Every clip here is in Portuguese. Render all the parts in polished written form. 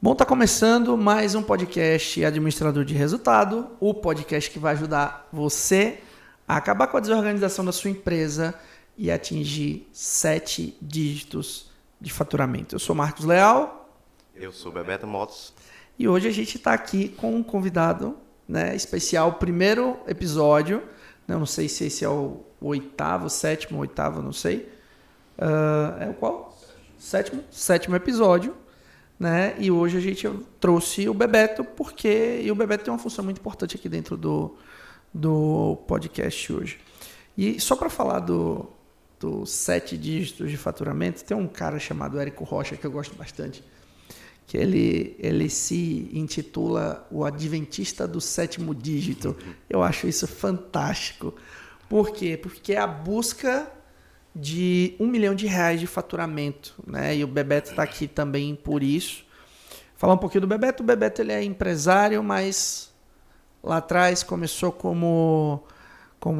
Bom, tá começando mais um podcast Administrador de Resultado, o podcast que vai ajudar você a acabar com a desorganização da sua empresa e atingir 7 dígitos de faturamento. Eu sou Marcos Leal. Eu sou Bebeto Motos. E hoje a gente está aqui com um convidado, né, especial, primeiro episódio. Eu não sei se esse é o oitavo, sétimo, oitavo, não sei. É o qual? Sétimo episódio. Né? E hoje a gente trouxe o Bebeto, porque o Bebeto tem uma função muito importante aqui dentro do podcast hoje. E só para falar dos 7 dígitos de faturamento, tem um cara chamado Érico Rocha, que eu gosto bastante, que ele se intitula o Adventista do 7º dígito. Eu acho isso fantástico. Por quê? Porque é a busca de R$1 milhão de faturamento, né? E o Bebeto está aqui também por isso. Falar um pouquinho do Bebeto. O Bebeto ele é empresário, mas lá atrás começou como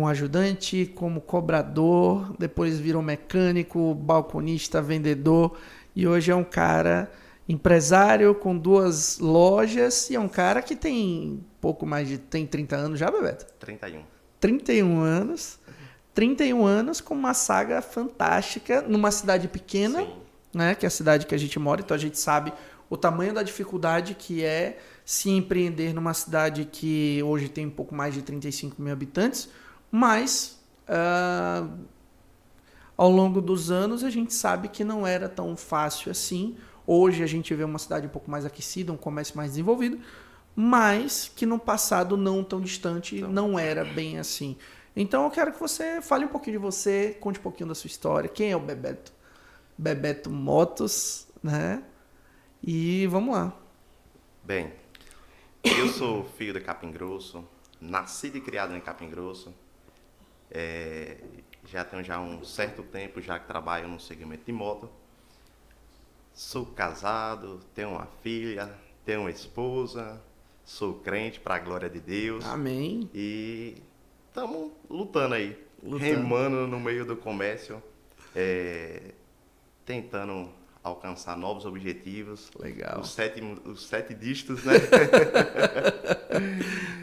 ajudante, como cobrador, depois virou mecânico, balconista, vendedor, e hoje é um cara empresário com 2 lojas e é um cara que tem pouco mais de... Tem 30 anos já, Bebeto? 31. 31 anos. 31 anos com uma saga fantástica numa cidade pequena, né, que é a cidade que a gente mora, então a gente sabe o tamanho da dificuldade que é se empreender numa cidade que hoje tem um pouco mais de 35 mil habitantes, mas ao longo dos anos a gente sabe que não era tão fácil assim. Hoje a gente vê uma cidade um pouco mais aquecida, um comércio mais desenvolvido, mas que no passado não tão distante não era bem assim. Então eu quero que você fale um pouquinho de você, conte um pouquinho da sua história, quem é o Bebeto? Bebeto Motos, né? E vamos lá. Bem, eu sou filho de Capim Grosso, nascido e criado em Capim Grosso. Já tenho um certo tempo já que trabalho no segmento de moto. Sou casado, tenho uma filha, tenho uma esposa, sou crente para a glória de Deus. Amém. E estamos lutando aí, remando no meio do comércio, tentando alcançar novos objetivos. Legal. Os 7 dígitos, né?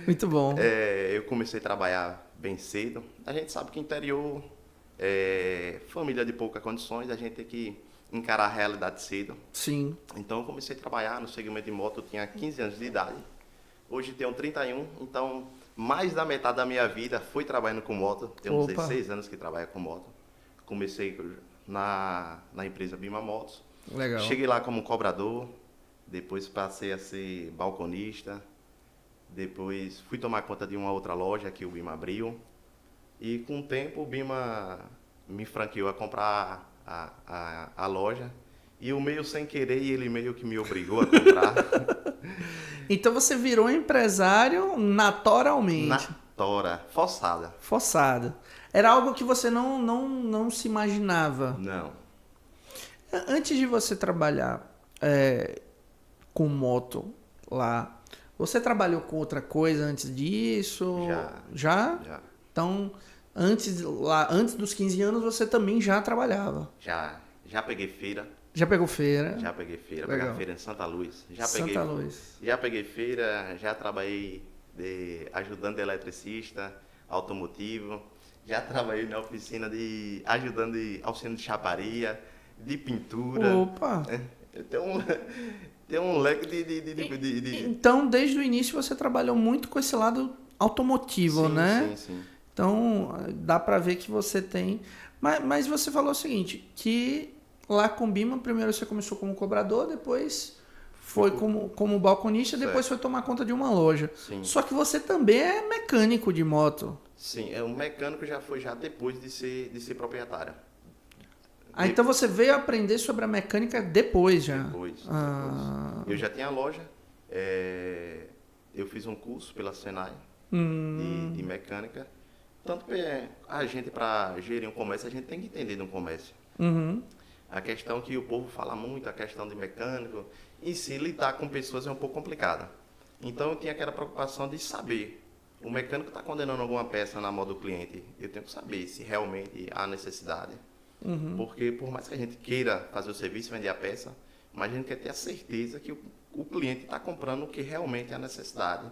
Muito bom. Eu comecei a trabalhar bem cedo. A gente sabe que interior, família de poucas condições, a gente tem que encarar a realidade cedo. Sim. Então eu comecei a trabalhar no segmento de moto, eu tinha 15 anos de idade. Hoje tenho 31, então mais da metade da minha vida foi trabalhando com moto. Tenho 16 anos que trabalho com moto. Comecei na empresa Bima Motos. Legal. Cheguei lá como cobrador, depois passei a ser balconista, depois fui tomar conta de uma outra loja que o Bima abriu. E com o tempo o Bima me franqueou a comprar a loja. E o meio sem querer, ele meio que me obrigou a comprar. Então você virou empresário naturalmente. Na tora, forçada. Forçado. Era algo que você não se imaginava. Não. Antes de você trabalhar com moto lá, você trabalhou com outra coisa antes disso? Já? Já. Então, antes dos 15 anos, você também já trabalhava? Já peguei feira. Já pegou feira? Já peguei feira. Legal. Peguei feira em Santa Luz. Luz. Já peguei feira, já trabalhei ajudando de eletricista, automotivo. Já trabalhei na oficina ajudando de auxílio de chaparia, de pintura. Opa! Tem um leque de... Então, desde o início, você trabalhou muito com esse lado automotivo, sim, né? Sim. Então, dá para ver que você tem... Mas você falou o seguinte, que lá com Bima, primeiro você começou como cobrador, depois foi como balconista, depois foi tomar conta de uma loja. Sim. Só que você também é mecânico de moto. Sim, o mecânico já foi depois de ser proprietário. Então você veio aprender sobre a mecânica depois já? Depois. Eu já tinha a loja, eu fiz um curso pela Senai de mecânica. Tanto que a gente, para gerir um comércio, a gente tem que entender de um comércio. Uhum. A questão que o povo fala muito, a questão de mecânico, e se lidar com pessoas é um pouco complicada. Então eu tinha aquela preocupação de saber, o mecânico está condenando alguma peça na mão do cliente, eu tenho que saber se realmente há necessidade. Porque por mais que a gente queira fazer o serviço, vender a peça, mas a gente quer ter a certeza que o cliente está comprando o que realmente é a necessidade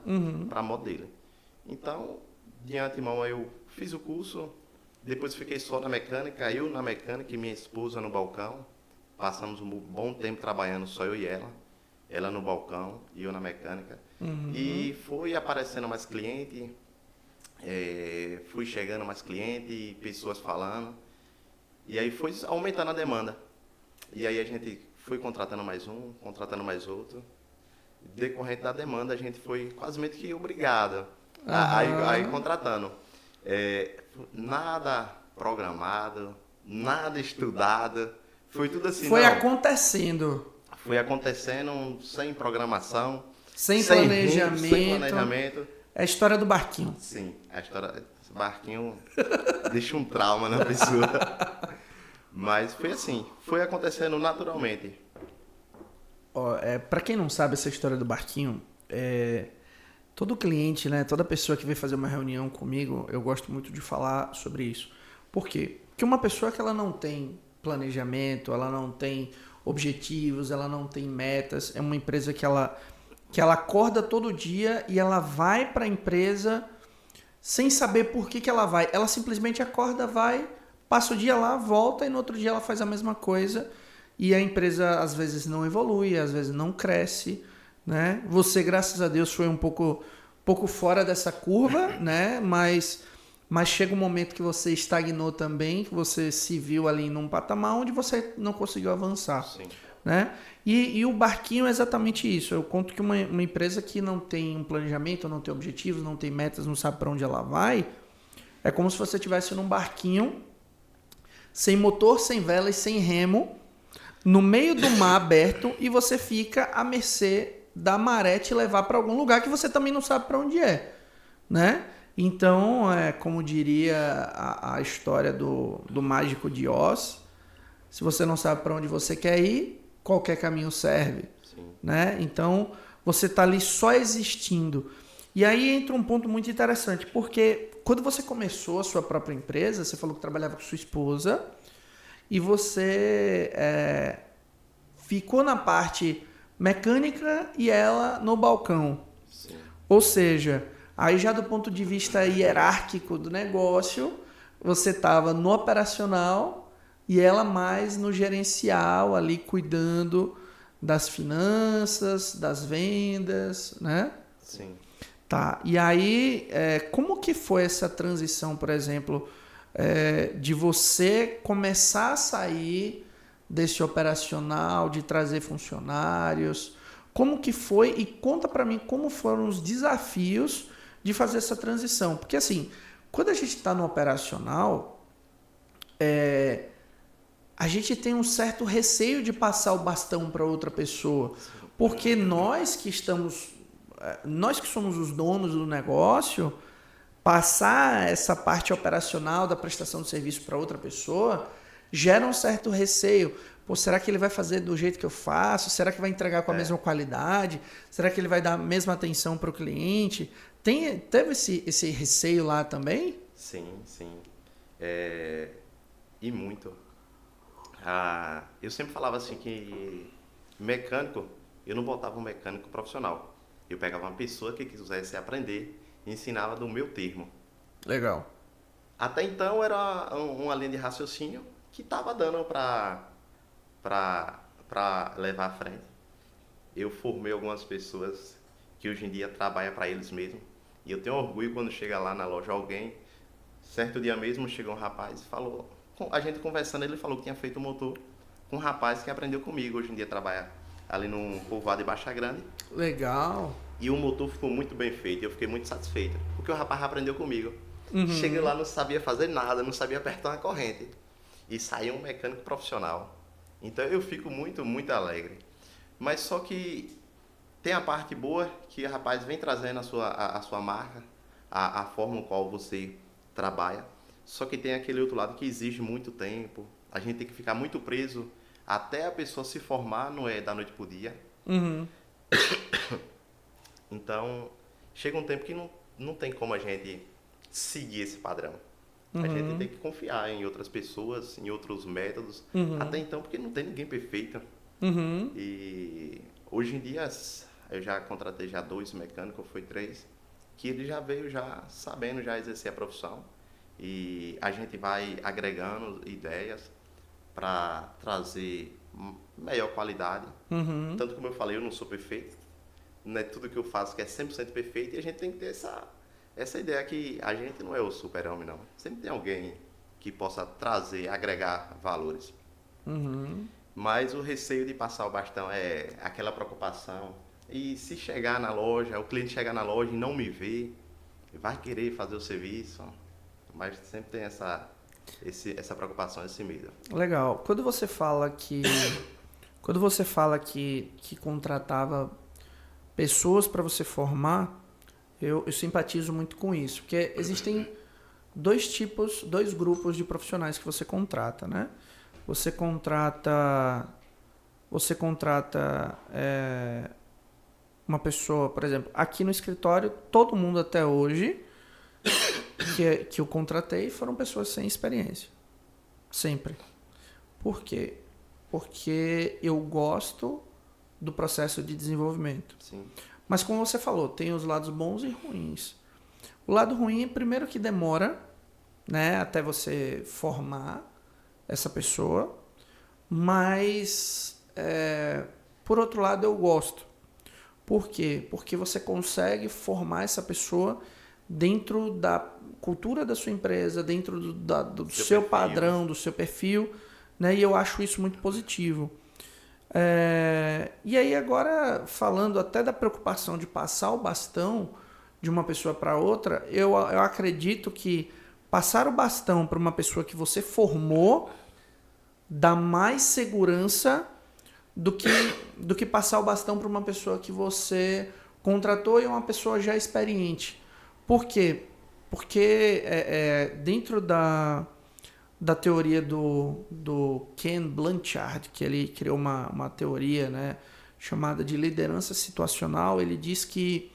para a moto dele. Então, de antemão, eu fiz o curso, depois fiquei só na mecânica, eu na mecânica e minha esposa no balcão. Passamos um bom tempo trabalhando, só eu e ela no balcão e eu na mecânica. E foi aparecendo mais cliente, fui chegando mais cliente, pessoas falando, e aí foi aumentando a demanda. E aí a gente foi contratando mais um, contratando mais outro. Decorrente da demanda, a gente foi quase meio que obrigado a ir contratando. Nada programado, nada estudado, foi tudo assim. Foi acontecendo. Foi acontecendo sem programação, Sem planejamento. É a história do barquinho. Sim, a história do barquinho deixa um trauma na pessoa. Mas foi assim, foi acontecendo naturalmente. Para quem não sabe essa história do barquinho, todo cliente, né, toda pessoa que vem fazer uma reunião comigo, eu gosto muito de falar sobre isso. Por quê? Porque uma pessoa que ela não tem planejamento, ela não tem objetivos, ela não tem metas, é uma empresa que ela acorda todo dia e ela vai para a empresa sem saber por que ela vai. Ela simplesmente acorda, vai, passa o dia lá, volta e no outro dia ela faz a mesma coisa e a empresa às vezes não evolui, às vezes não cresce, né? Você, graças a Deus, foi um pouco fora dessa curva, né? Mas chega um momento que você estagnou também, que você se viu ali num patamar onde você não conseguiu avançar. Sim. Né? E o barquinho é exatamente isso. Eu conto que uma empresa que não tem um planejamento, não tem objetivos, não tem metas, não sabe para onde ela vai, é como se você estivesse num barquinho sem motor, sem vela e sem remo, no meio do mar aberto, e você fica à mercê da maré te levar para algum lugar que você também não sabe para onde é, né? Então, como diria a história do Mágico de Oz, se você não sabe para onde você quer ir, qualquer caminho serve. Sim. Né? Então, você está ali só existindo. E aí entra um ponto muito interessante, porque quando você começou a sua própria empresa, você falou que trabalhava com sua esposa, e você ficou na parte mecânica e ela no balcão. Sim. Ou seja, aí já do ponto de vista hierárquico do negócio, você estava no operacional e ela mais no gerencial, ali cuidando das finanças, das vendas, né? Sim. Tá. E aí, como que foi essa transição, por exemplo, de você começar a sair desse operacional, de trazer funcionários? Como que foi? E conta para mim como foram os desafios de fazer essa transição. Porque assim, quando a gente está no operacional, a gente tem um certo receio de passar o bastão para outra pessoa. Porque nós que somos os donos do negócio, passar essa parte operacional da prestação de serviço para outra pessoa gera um certo receio. Pô, será que ele vai fazer do jeito que eu faço? Será que vai entregar com a mesma qualidade? Será que ele vai dar a mesma atenção para o cliente? Teve esse receio lá também? Sim, sim. E muito. Eu sempre falava assim que mecânico, eu não botava um mecânico profissional. Eu pegava uma pessoa que quisesse aprender e ensinava do meu termo. Legal. Até então era uma linha de raciocínio que estava dando para levar à frente. Eu formei algumas pessoas que hoje em dia trabalham para eles mesmos. E eu tenho orgulho quando chega lá na loja alguém. Certo dia mesmo chegou um rapaz e falou, a gente conversando, ele falou que tinha feito um motor com um rapaz que aprendeu comigo. Hoje em dia trabalha ali no povoado de Baixa Grande. Legal. E o motor ficou muito bem feito, eu fiquei muito satisfeito, porque o rapaz aprendeu comigo. Cheguei lá, não sabia fazer nada, não sabia apertar uma corrente. E saiu um mecânico profissional. Então eu fico muito, muito alegre. Mas só que tem a parte boa, que o rapaz vem trazendo a sua marca, a forma qual você trabalha. Só que tem aquele outro lado que exige muito tempo. A gente tem que ficar muito preso até a pessoa se formar, não é da noite pro dia. Então, chega um tempo que não tem como a gente seguir esse padrão. A gente tem que confiar em outras pessoas, em outros métodos. Até então, porque não tem ninguém perfeito. Uhum. E hoje em dia eu já contratei já 2 mecânicos, foi 3, que ele já veio já sabendo já exercer a profissão. E a gente vai agregando ideias para trazer melhor qualidade. Uhum. Tanto como eu falei, eu não sou perfeito, não é tudo que eu faço que é 100% perfeito, e a gente tem que ter essa ideia que a gente não é o super-homem, não. Sempre tem alguém que possa trazer, agregar valores. Uhum. Mas o receio de passar o bastão é aquela preocupação. E se chegar na loja, o cliente chegar na loja e não me ver, vai querer fazer o serviço. Mas sempre tem essa preocupação, esse medo. Legal. Quando você fala que contratava pessoas para você formar, eu simpatizo muito com isso, porque existem dois grupos de profissionais que você contrata, né? Você contrata, você contrata uma pessoa, por exemplo, aqui no escritório, todo mundo até hoje que eu contratei foram pessoas sem experiência, sempre. Por quê? Porque eu gosto do processo de desenvolvimento. Sim, Mas como você falou, tem os lados bons e ruins. O lado ruim é primeiro que demora, né, até você formar essa pessoa, mas por outro lado eu gosto. Por quê? Porque você consegue formar essa pessoa dentro da cultura da sua empresa, dentro do seu perfil. padrão, do seu perfil, né? E eu acho isso muito positivo. E aí agora, falando até da preocupação de passar o bastão de uma pessoa para outra, eu acredito que passar o bastão para uma pessoa que você formou dá mais segurança do que passar o bastão para uma pessoa que você contratou e é uma pessoa já experiente. Por quê? Porque dentro da teoria do Ken Blanchard, que ele criou uma teoria, né, chamada de liderança situacional, ele diz que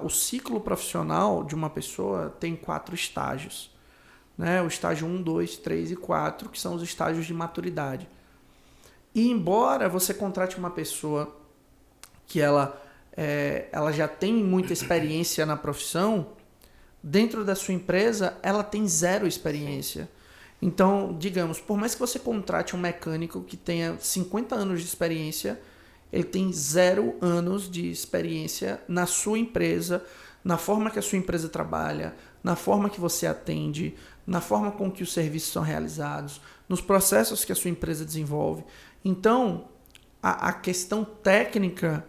o ciclo profissional de uma pessoa tem 4 estágios. Né? O estágio 1, 2, 3 e 4, que são os estágios de maturidade. E embora você contrate uma pessoa que ela já tem muita experiência na profissão, dentro da sua empresa ela tem zero experiência. Então, digamos, por mais que você contrate um mecânico que tenha 50 anos de experiência, ele tem 0 anos de experiência na sua empresa, na forma que a sua empresa trabalha, na forma que você atende, na forma com que os serviços são realizados, nos processos que a sua empresa desenvolve. Então, a questão técnica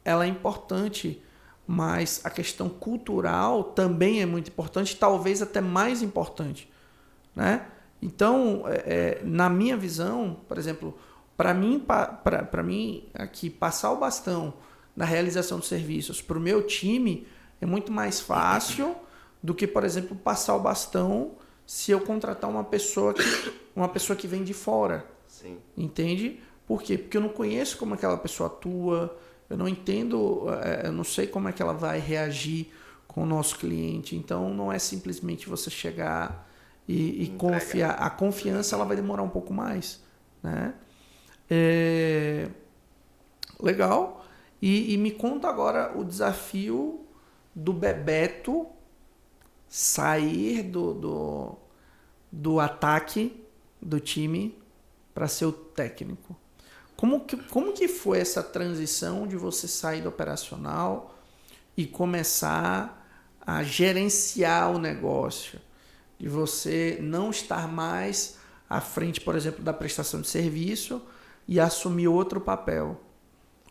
ela é importante, mas a questão cultural também é muito importante, talvez até mais importante, né? Então, na minha visão, por exemplo, para mim aqui passar o bastão na realização de serviços para o meu time é muito mais fácil do que, por exemplo, passar o bastão se eu contratar uma pessoa que vem de fora. sim. Entende? Por quê? Porque eu não conheço como aquela pessoa atua, eu não entendo, eu não sei como é que ela vai reagir com o nosso cliente. Então, não é simplesmente você chegar e confiar. A confiança ela vai demorar um pouco mais, né? Legal. E me conta agora o desafio do Bebeto sair do ataque do time para ser o técnico. Como que foi essa transição de você sair do operacional e começar a gerenciar o negócio? De você não estar mais à frente, por exemplo, da prestação de serviço e assumir outro papel.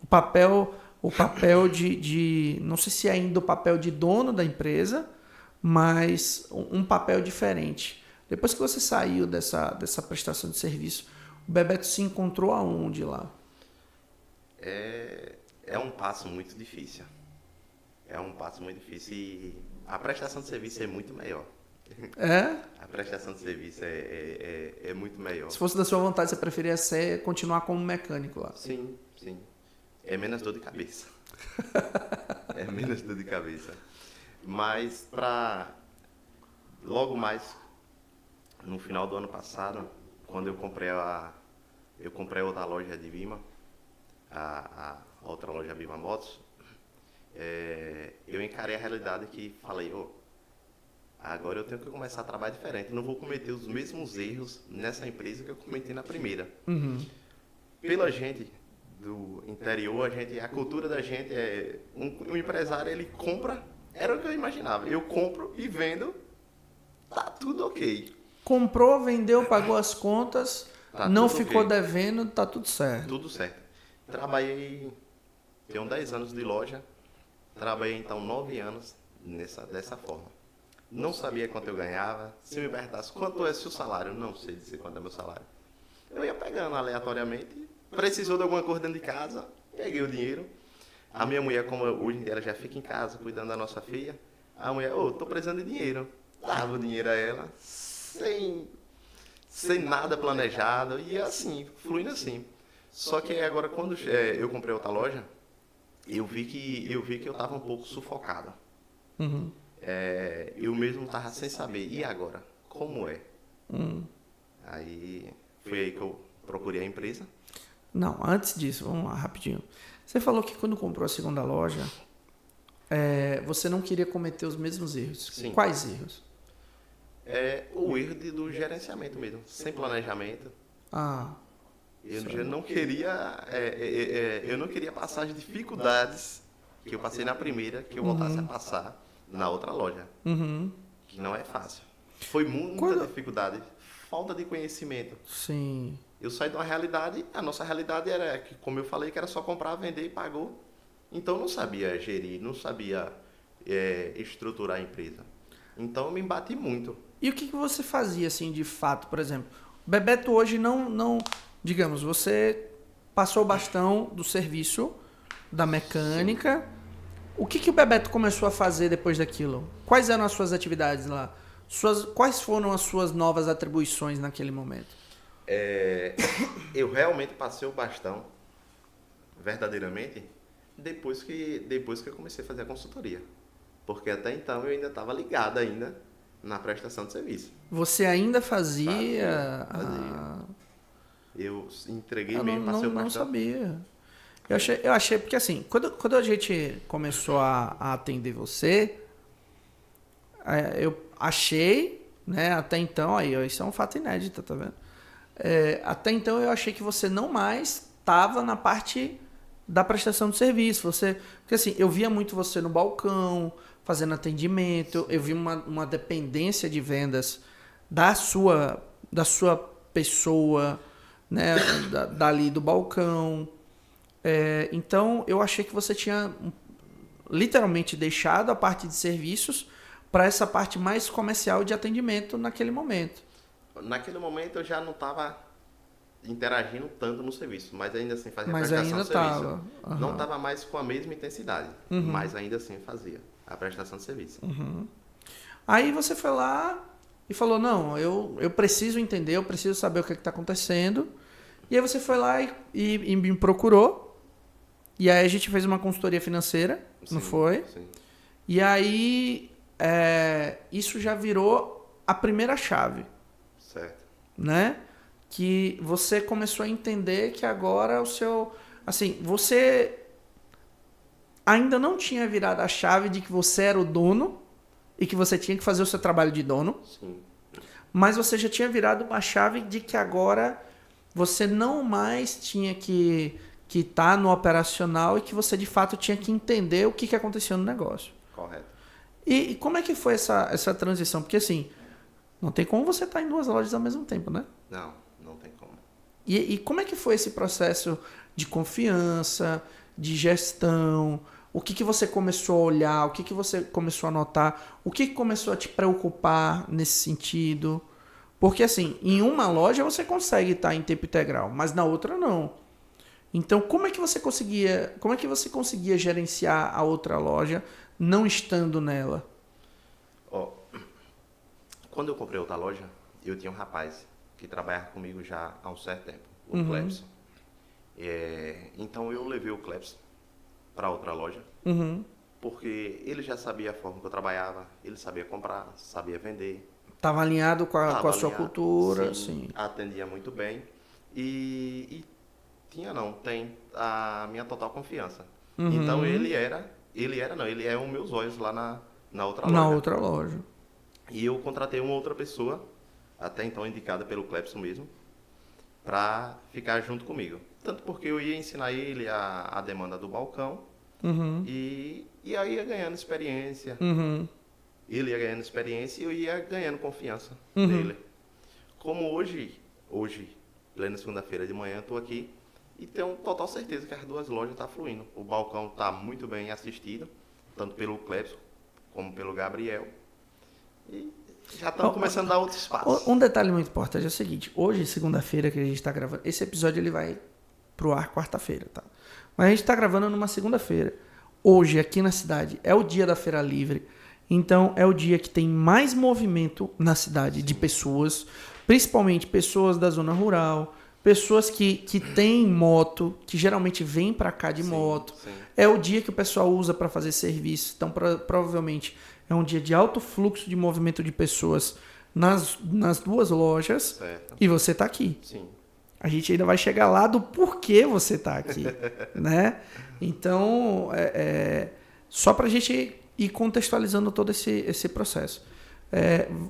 O papel de não sei se é ainda o papel de dono da empresa, mas um papel diferente. Depois que você saiu dessa prestação de serviço, o Bebeto se encontrou aonde lá? É um passo muito difícil. É um passo muito difícil e a prestação de serviço é muito melhor. É? A prestação de serviço é muito melhor. Se fosse da sua vontade, você preferia continuar como mecânico lá? Sim, sim. É menos dor de cabeça. É menos dor de cabeça. Mas logo mais, no final do ano passado, quando eu comprei eu comprei outra loja de Bima, a outra loja Bima Motos. Eu encarei a realidade que falei, agora eu tenho que começar a trabalhar diferente. Não vou cometer os mesmos erros nessa empresa que eu cometi na primeira. Uhum. Pela gente do interior, a cultura da gente é... Um empresário, ele compra, era o que eu imaginava. Eu compro e vendo, tá tudo ok. Comprou, vendeu, pagou as contas, Tá não tudo ficou ok. devendo, tá tudo certo. Tudo certo. Trabalhei, tenho 10 anos de loja, trabalhei então 9 anos dessa forma. Não sabia quanto eu ganhava. Se me perguntasse quanto é seu salário, não sei dizer quanto é meu salário. Eu ia pegando aleatoriamente, precisou de alguma coisa dentro de casa, peguei o dinheiro. A minha mulher, como hoje em dia ela já fica em casa cuidando da nossa filha, a mulher, tô precisando de dinheiro. Dava o dinheiro a ela, sem nada planejado, e assim, fluindo assim. Só que agora quando eu comprei outra loja, eu vi que eu estava um pouco sufocado. Uhum. Eu mesmo estava sem saber, e agora? Como é? Uhum. Aí foi aí que eu procurei a empresa. Não, antes disso, vamos lá, rapidinho. Você falou que quando comprou a segunda loja, você não queria cometer os mesmos erros. Sim. Quais erros? O erro do gerenciamento mesmo, sem planejamento. Ah, Eu não queria, eu não queria passar as dificuldades que eu passei na primeira, que eu voltasse a passar na outra loja, uhum. que não é fácil. Foi muita dificuldade, falta de conhecimento. Sim. Eu saí de uma realidade, a nossa realidade era, que, como eu falei, que era só comprar, vender e pagou. Então eu não sabia gerir, não sabia estruturar a empresa. Então eu me embati muito. E o que você fazia, assim, de fato, por exemplo? O Bebeto hoje não... Digamos, você passou o bastão do serviço, da mecânica. Sim. O que o Bebeto começou a fazer depois daquilo? Quais eram as suas atividades lá? Quais foram as suas novas atribuições naquele momento? Eu realmente passei o bastão, verdadeiramente, depois que eu comecei a fazer a consultoria. Porque até então eu ainda estava ligado ainda na prestação de serviço. Você ainda fazia? Fazia. Eu entreguei mesmo, passei o bastão. Não sabia. Eu achei porque assim, quando a gente começou a atender você, eu achei, né, até então, aí, isso é um fato inédito, tá vendo? Até então eu achei que você não mais estava na parte da prestação de serviço. Porque assim, eu via muito você no balcão, fazendo atendimento, eu vi uma dependência de vendas da sua pessoa, né, dali do balcão. Então eu achei que você tinha literalmente deixado a parte de serviços para essa parte mais comercial de atendimento naquele momento. Naquele momento eu já não estava interagindo tanto no serviço, mas ainda assim fazia a Mas prestação ainda de serviço. estava. Uhum. Não estava mais com a mesma intensidade, mas ainda assim fazia a prestação de serviço. Uhum. Aí você foi lá e falou, não, eu preciso entender, eu preciso saber o que está acontecendo. E aí você foi lá e me procurou. E aí a gente fez uma consultoria financeira, sim, não foi? Sim. E aí isso já virou a primeira chave. Certo. Né? Que você começou a entender que agora o seu... Assim, você ainda não tinha virado a chave de que você era o dono e que você tinha que fazer o seu trabalho de dono. Sim. Mas você já tinha virado uma chave de que agora você não mais tinha que estar no operacional e que você de fato tinha que entender o que acontecia no negócio. Correto. E como é que foi essa transição? Porque assim, não tem como você estar em duas lojas ao mesmo tempo, né? Não tem como. E como é que foi esse processo de confiança, de gestão? O que você começou a olhar? O que você começou a notar? O que começou a te preocupar nesse sentido? Porque assim, em uma loja você consegue estar em tempo integral, mas na outra não. Então, como é que você conseguia gerenciar a outra loja não estando nela? Quando eu comprei outra loja, eu tinha um rapaz que trabalhava comigo já há um certo tempo, o Clepson. Então eu levei o Clepson para outra loja, porque ele já sabia a forma que eu trabalhava, ele sabia comprar, sabia vender. Estava alinhado com a sua cultura, sim. Atendia muito bem. e tem a minha total confiança. Uhum. Então ele é os meus olhos lá na outra Na loja. outra loja. E eu contratei uma outra pessoa, até então indicada pelo Clepson mesmo, para ficar junto comigo. Tanto porque eu ia ensinar ele a demanda do balcão, Uhum. e aí ia ganhando experiência. Uhum. Ele ia ganhando experiência e eu ia ganhando confiança Uhum. nele. Como hoje, plena segunda-feira de manhã, estou aqui e tenho total certeza que as duas lojas estão fluindo. O balcão está muito bem assistido, tanto pelo Clepson como pelo Gabriel. E já estamos começando a dar outros passos. Um detalhe muito importante é o seguinte. Hoje, segunda-feira, que a gente está gravando... Esse episódio ele vai pro ar quarta-feira, tá? Mas a gente está gravando numa segunda-feira. Hoje, aqui na cidade, é o dia da Feira Livre. Então, é o dia que tem mais movimento na cidade. Sim. De pessoas, principalmente pessoas da zona rural, pessoas que têm moto, que geralmente vêm para cá de moto. Sim. É o dia que o pessoal usa para fazer serviço. Então, provavelmente, é um dia de alto fluxo de movimento de pessoas nas duas lojas. Certo. E você está aqui. Sim. A gente ainda vai chegar lá do porquê você está aqui, né? Então, só para a gente ir contextualizando todo esse processo.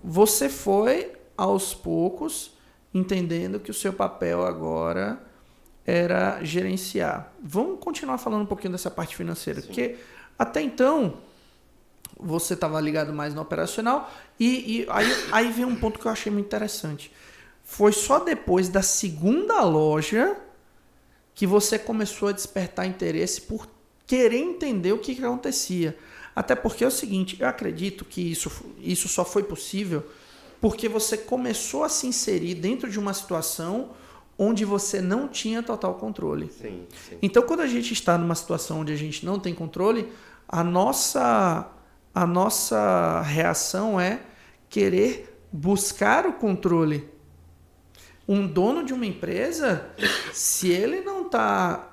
Você foi, aos poucos, entendendo que o seu papel agora era gerenciar. Vamos continuar falando um pouquinho dessa parte financeira, Sim. Porque até então você estava ligado mais no operacional e aí vem um ponto que eu achei muito interessante. Foi só depois da segunda loja que você começou a despertar interesse por querer entender o que acontecia. Até porque é o seguinte, eu acredito que isso só foi possível porque você começou a se inserir dentro de uma situação onde você não tinha total controle. Sim, sim. Então, quando a gente está numa situação onde a gente não tem controle, a nossa reação é querer buscar o controle. Um dono de uma empresa, se ele não tá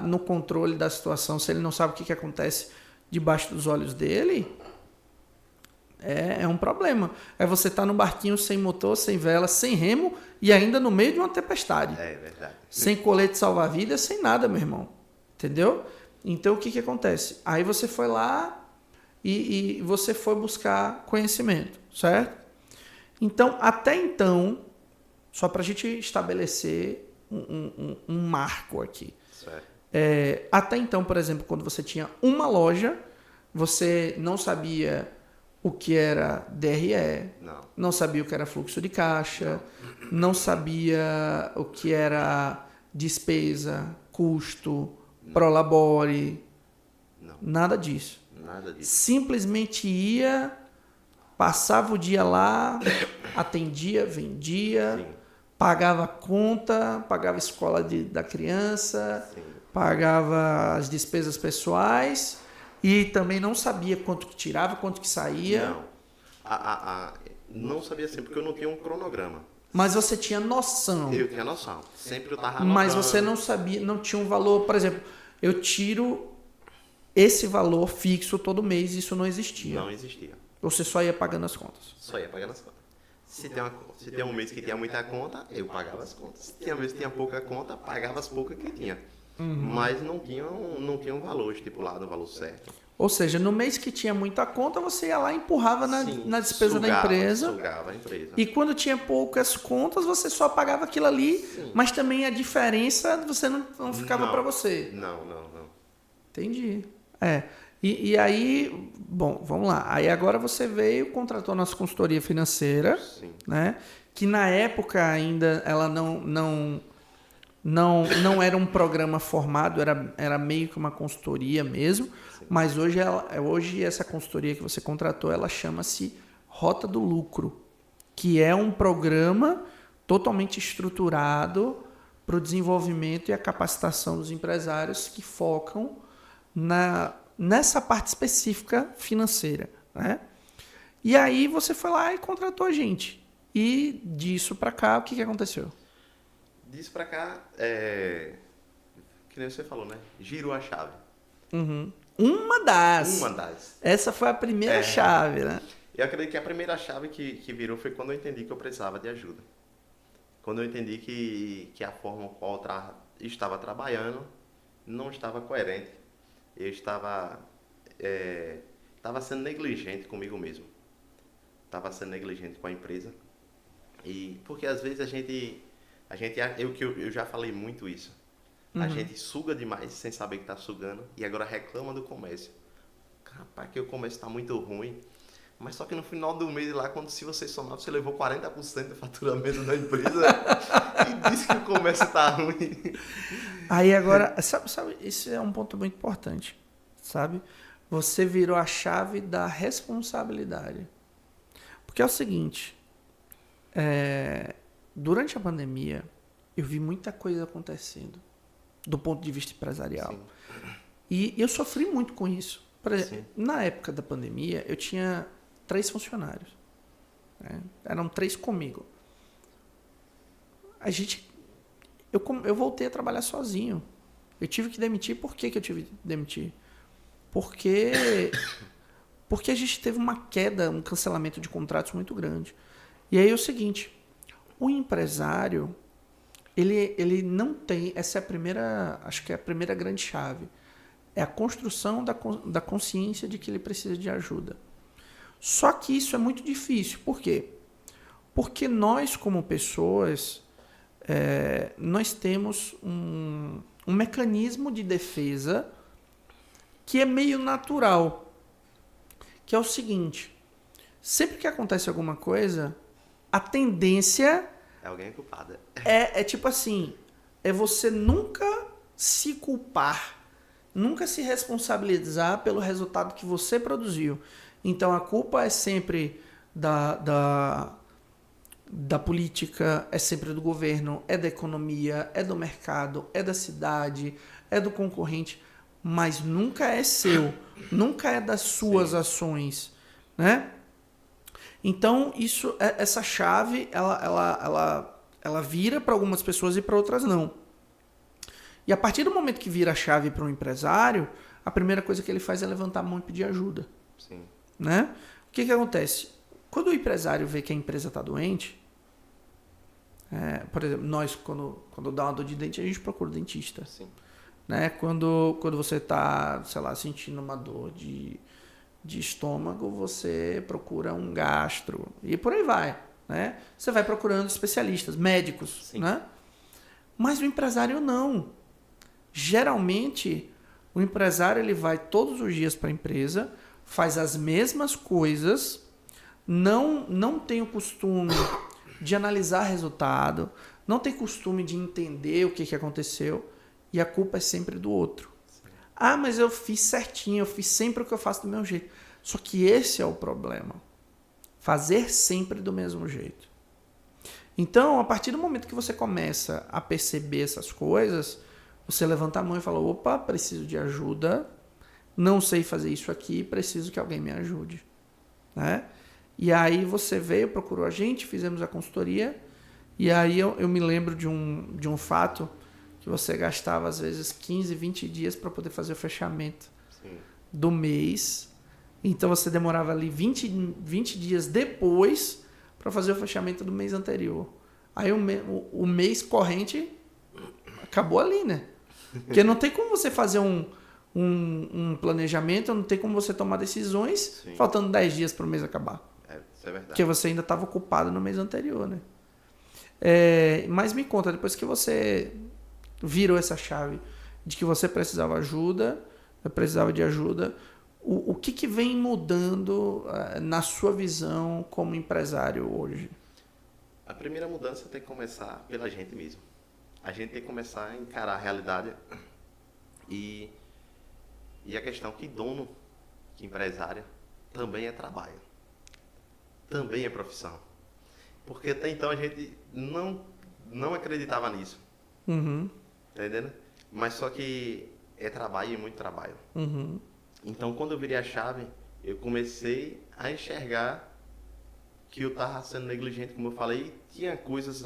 no controle da situação, se ele não sabe o que acontece debaixo dos olhos dele, é um problema. Você tá no barquinho sem motor, sem vela, sem remo e ainda no meio de uma tempestade. É verdade. Sem colete salva-vidas, sem nada, meu irmão. Entendeu? Então, o que acontece? Aí você foi lá e você foi buscar conhecimento, certo? Então, até então, só para a gente estabelecer um marco aqui. Certo. Até então, por exemplo, quando você tinha uma loja, você não sabia o que era DRE, não sabia o que era fluxo de caixa, não sabia o que era despesa, custo, prolabore, nada disso. Simplesmente ia, passava o dia lá, atendia, vendia, Sim. Pagava conta, pagava a escola da criança, Sim. Pagava as despesas pessoais e também não sabia quanto que tirava, quanto que saía. Não, não sabia assim, porque eu não tinha um cronograma. Mas você tinha noção. Eu tinha noção. Sempre eu estava anotando. Mas você não sabia, não tinha um valor, por exemplo, eu tiro esse valor fixo todo mês, isso não existia. Não existia. Você só ia pagando as contas. Só ia pagando as contas. Se tem um mês que tinha muita conta, eu pagava as contas. Se tinha um mês que tinha pouca conta, pagava as poucas que tinha. Uhum. Mas não tinha um valor estipulado, um valor certo. Ou seja, no mês que tinha muita conta, você ia lá e empurrava na despesa da empresa. Sugava a empresa. E quando tinha poucas contas, você só pagava aquilo ali, Sim. Mas também a diferença você não ficava para você. Não. Entendi. E aí, bom, vamos lá. Aí agora você veio, contratou a nossa consultoria financeira, Sim. Né? Que na época ainda ela não era um programa formado, era meio que uma consultoria mesmo. Sim. Mas hoje essa consultoria que você contratou, ela chama-se Rota do Lucro, que é um programa totalmente estruturado para o desenvolvimento e a capacitação dos empresários que focam nessa parte específica financeira, né? E aí você foi lá e contratou a gente. E disso para cá, o que aconteceu? Disso para cá, que nem você falou, né? Girou a chave. Uhum. Uma das. Essa foi a primeira chave, né? Eu acredito que a primeira chave que virou foi quando eu entendi que eu precisava de ajuda. quando eu entendi que a forma qual estava trabalhando não estava coerente. Eu estava sendo negligente comigo mesmo. Estava sendo negligente com a empresa. E porque às vezes eu já falei muito isso. A gente suga demais sem saber que está sugando e agora reclama do comércio. Rapaz, que o comércio está muito ruim. Mas só que no final do mês lá, se você somar, você levou 40% do faturamento da empresa e disse que o comércio está ruim. Aí agora, sabe, isso é um ponto muito importante, sabe? Você virou a chave da responsabilidade. Porque é o seguinte, durante a pandemia, eu vi muita coisa acontecendo do ponto de vista empresarial. Sim. E eu sofri muito com isso. Por exemplo, Sim. na época da pandemia, eu tinha 3 funcionários. Né? Eram 3 comigo. Eu voltei a trabalhar sozinho. Eu tive que demitir. Por que eu tive que demitir? Porque a gente teve uma queda, um cancelamento de contratos muito grande. E aí é o seguinte, o empresário, ele não tem, essa é a primeira, acho que é a primeira grande chave, é a construção da consciência de que ele precisa de ajuda. Só que isso é muito difícil. Por quê? Porque nós, como pessoas, nós temos um mecanismo de defesa que é meio natural, que é o seguinte, sempre que acontece alguma coisa, a tendência É alguém culpado. é tipo assim, é você nunca se culpar, nunca se responsabilizar pelo resultado que você produziu. Então a culpa é sempre da política, é sempre do governo, é da economia, é do mercado, é da cidade, é do concorrente, mas nunca é seu, nunca é das suas Sim. ações, né? Então essa chave ela vira para algumas pessoas e para outras não. E a partir do momento que vira a chave para um empresário, a primeira coisa que ele faz é levantar a mão e pedir ajuda. Sim. Né? O que acontece? Quando o empresário vê que a empresa está doente, por exemplo, nós quando dá uma dor de dente, a gente procura o dentista. Sim. Né? Quando você está, sei lá, sentindo uma dor de estômago, você procura um gastro e por aí vai. Né? Você vai procurando especialistas, médicos. Sim. Né? Mas o empresário não. Geralmente, o empresário ele vai todos os dias para a empresa, faz as mesmas coisas, não tem o costume de analisar resultado, não tem costume de entender o que aconteceu, e a culpa é sempre do outro. Sim. Ah, mas eu fiz certinho, eu fiz sempre o que eu faço do meu jeito. Só que esse é o problema. Fazer sempre do mesmo jeito. Então, a partir do momento que você começa a perceber essas coisas, você levanta a mão e fala, opa, preciso de ajuda, não sei fazer isso aqui, preciso que alguém me ajude. Né? E aí você veio, procurou a gente, fizemos a consultoria, e aí eu me lembro de um fato que você gastava às vezes 15, 20 dias para poder fazer o fechamento Sim. do mês. Então você demorava ali 20 dias depois para fazer o fechamento do mês anterior. Aí o mês corrente acabou ali, né? Porque não tem como você fazer um planejamento, não tem como você tomar decisões. Sim. Faltando 10 dias para o mês acabar. Isso é verdade. Porque você ainda estava ocupado no mês anterior, né? Mas me conta, depois que você virou essa chave de que você precisava de ajuda, o que vem mudando na sua visão como empresário hoje? A primeira mudança tem que começar pela gente mesmo. A gente tem que começar a encarar a realidade e a questão que dono, que empresário, também é trabalho. Também é profissão. Porque até então a gente não acreditava nisso. Uhum. Tá entendendo? Mas só que é trabalho e muito trabalho. Uhum. Então, quando eu virei a chave, eu comecei a enxergar que eu estava sendo negligente, como eu falei, tinha coisas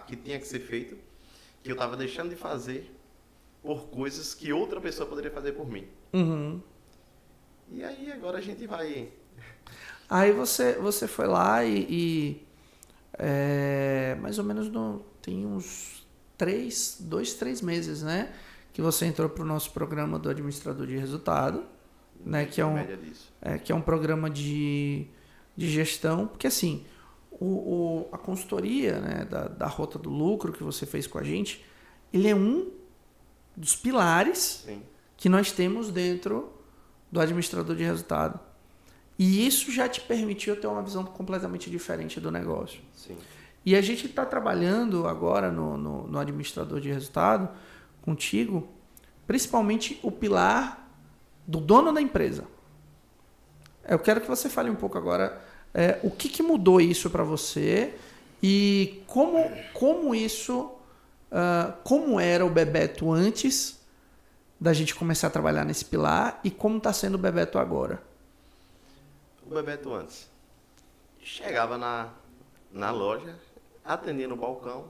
que tinha que ser feito, que eu estava deixando de fazer por coisas que outra pessoa poderia fazer por mim. Uhum. E aí agora a gente vai... Aí você foi lá e mais ou menos tem uns 3 meses, né? Que você entrou para o nosso programa do administrador de resultado, né? Que é um programa de gestão, porque assim, a consultoria, né, da Rota do Lucro que você fez com a gente, ele é um dos pilares Sim. que nós temos dentro do administrador de resultado. E isso já te permitiu ter uma visão completamente diferente do negócio. Sim. E a gente está trabalhando agora no administrador de resultado contigo, principalmente o pilar do dono da empresa. Eu quero que você fale um pouco agora o que mudou isso para você e como isso, como era o Bebeto antes da gente começar a trabalhar nesse pilar e como está sendo o Bebeto agora. O Bebeto antes chegava na loja, atendia no balcão,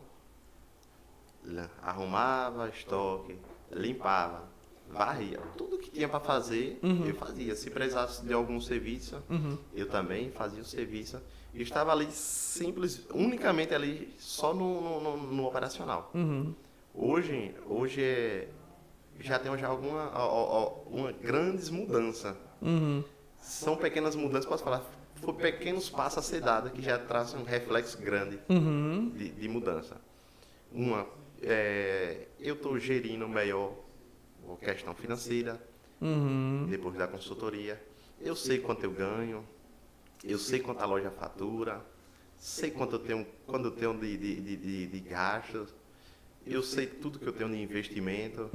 arrumava estoque, limpava, varria. Tudo que tinha para fazer, eu fazia. Se precisasse de algum serviço, eu também fazia o serviço. Eu estava ali unicamente ali só no operacional. Hoje já tem uma grandes mudança. São pequenas mudanças, posso falar, foram pequenos passos a ser dados que já trazem um reflexo grande de mudança. Eu estou gerindo melhor a questão financeira, depois da consultoria. Eu sei quanto eu ganho, eu sei quanto a loja fatura, sei quanto eu tenho de gastos, eu sei tudo que eu tenho de investimento.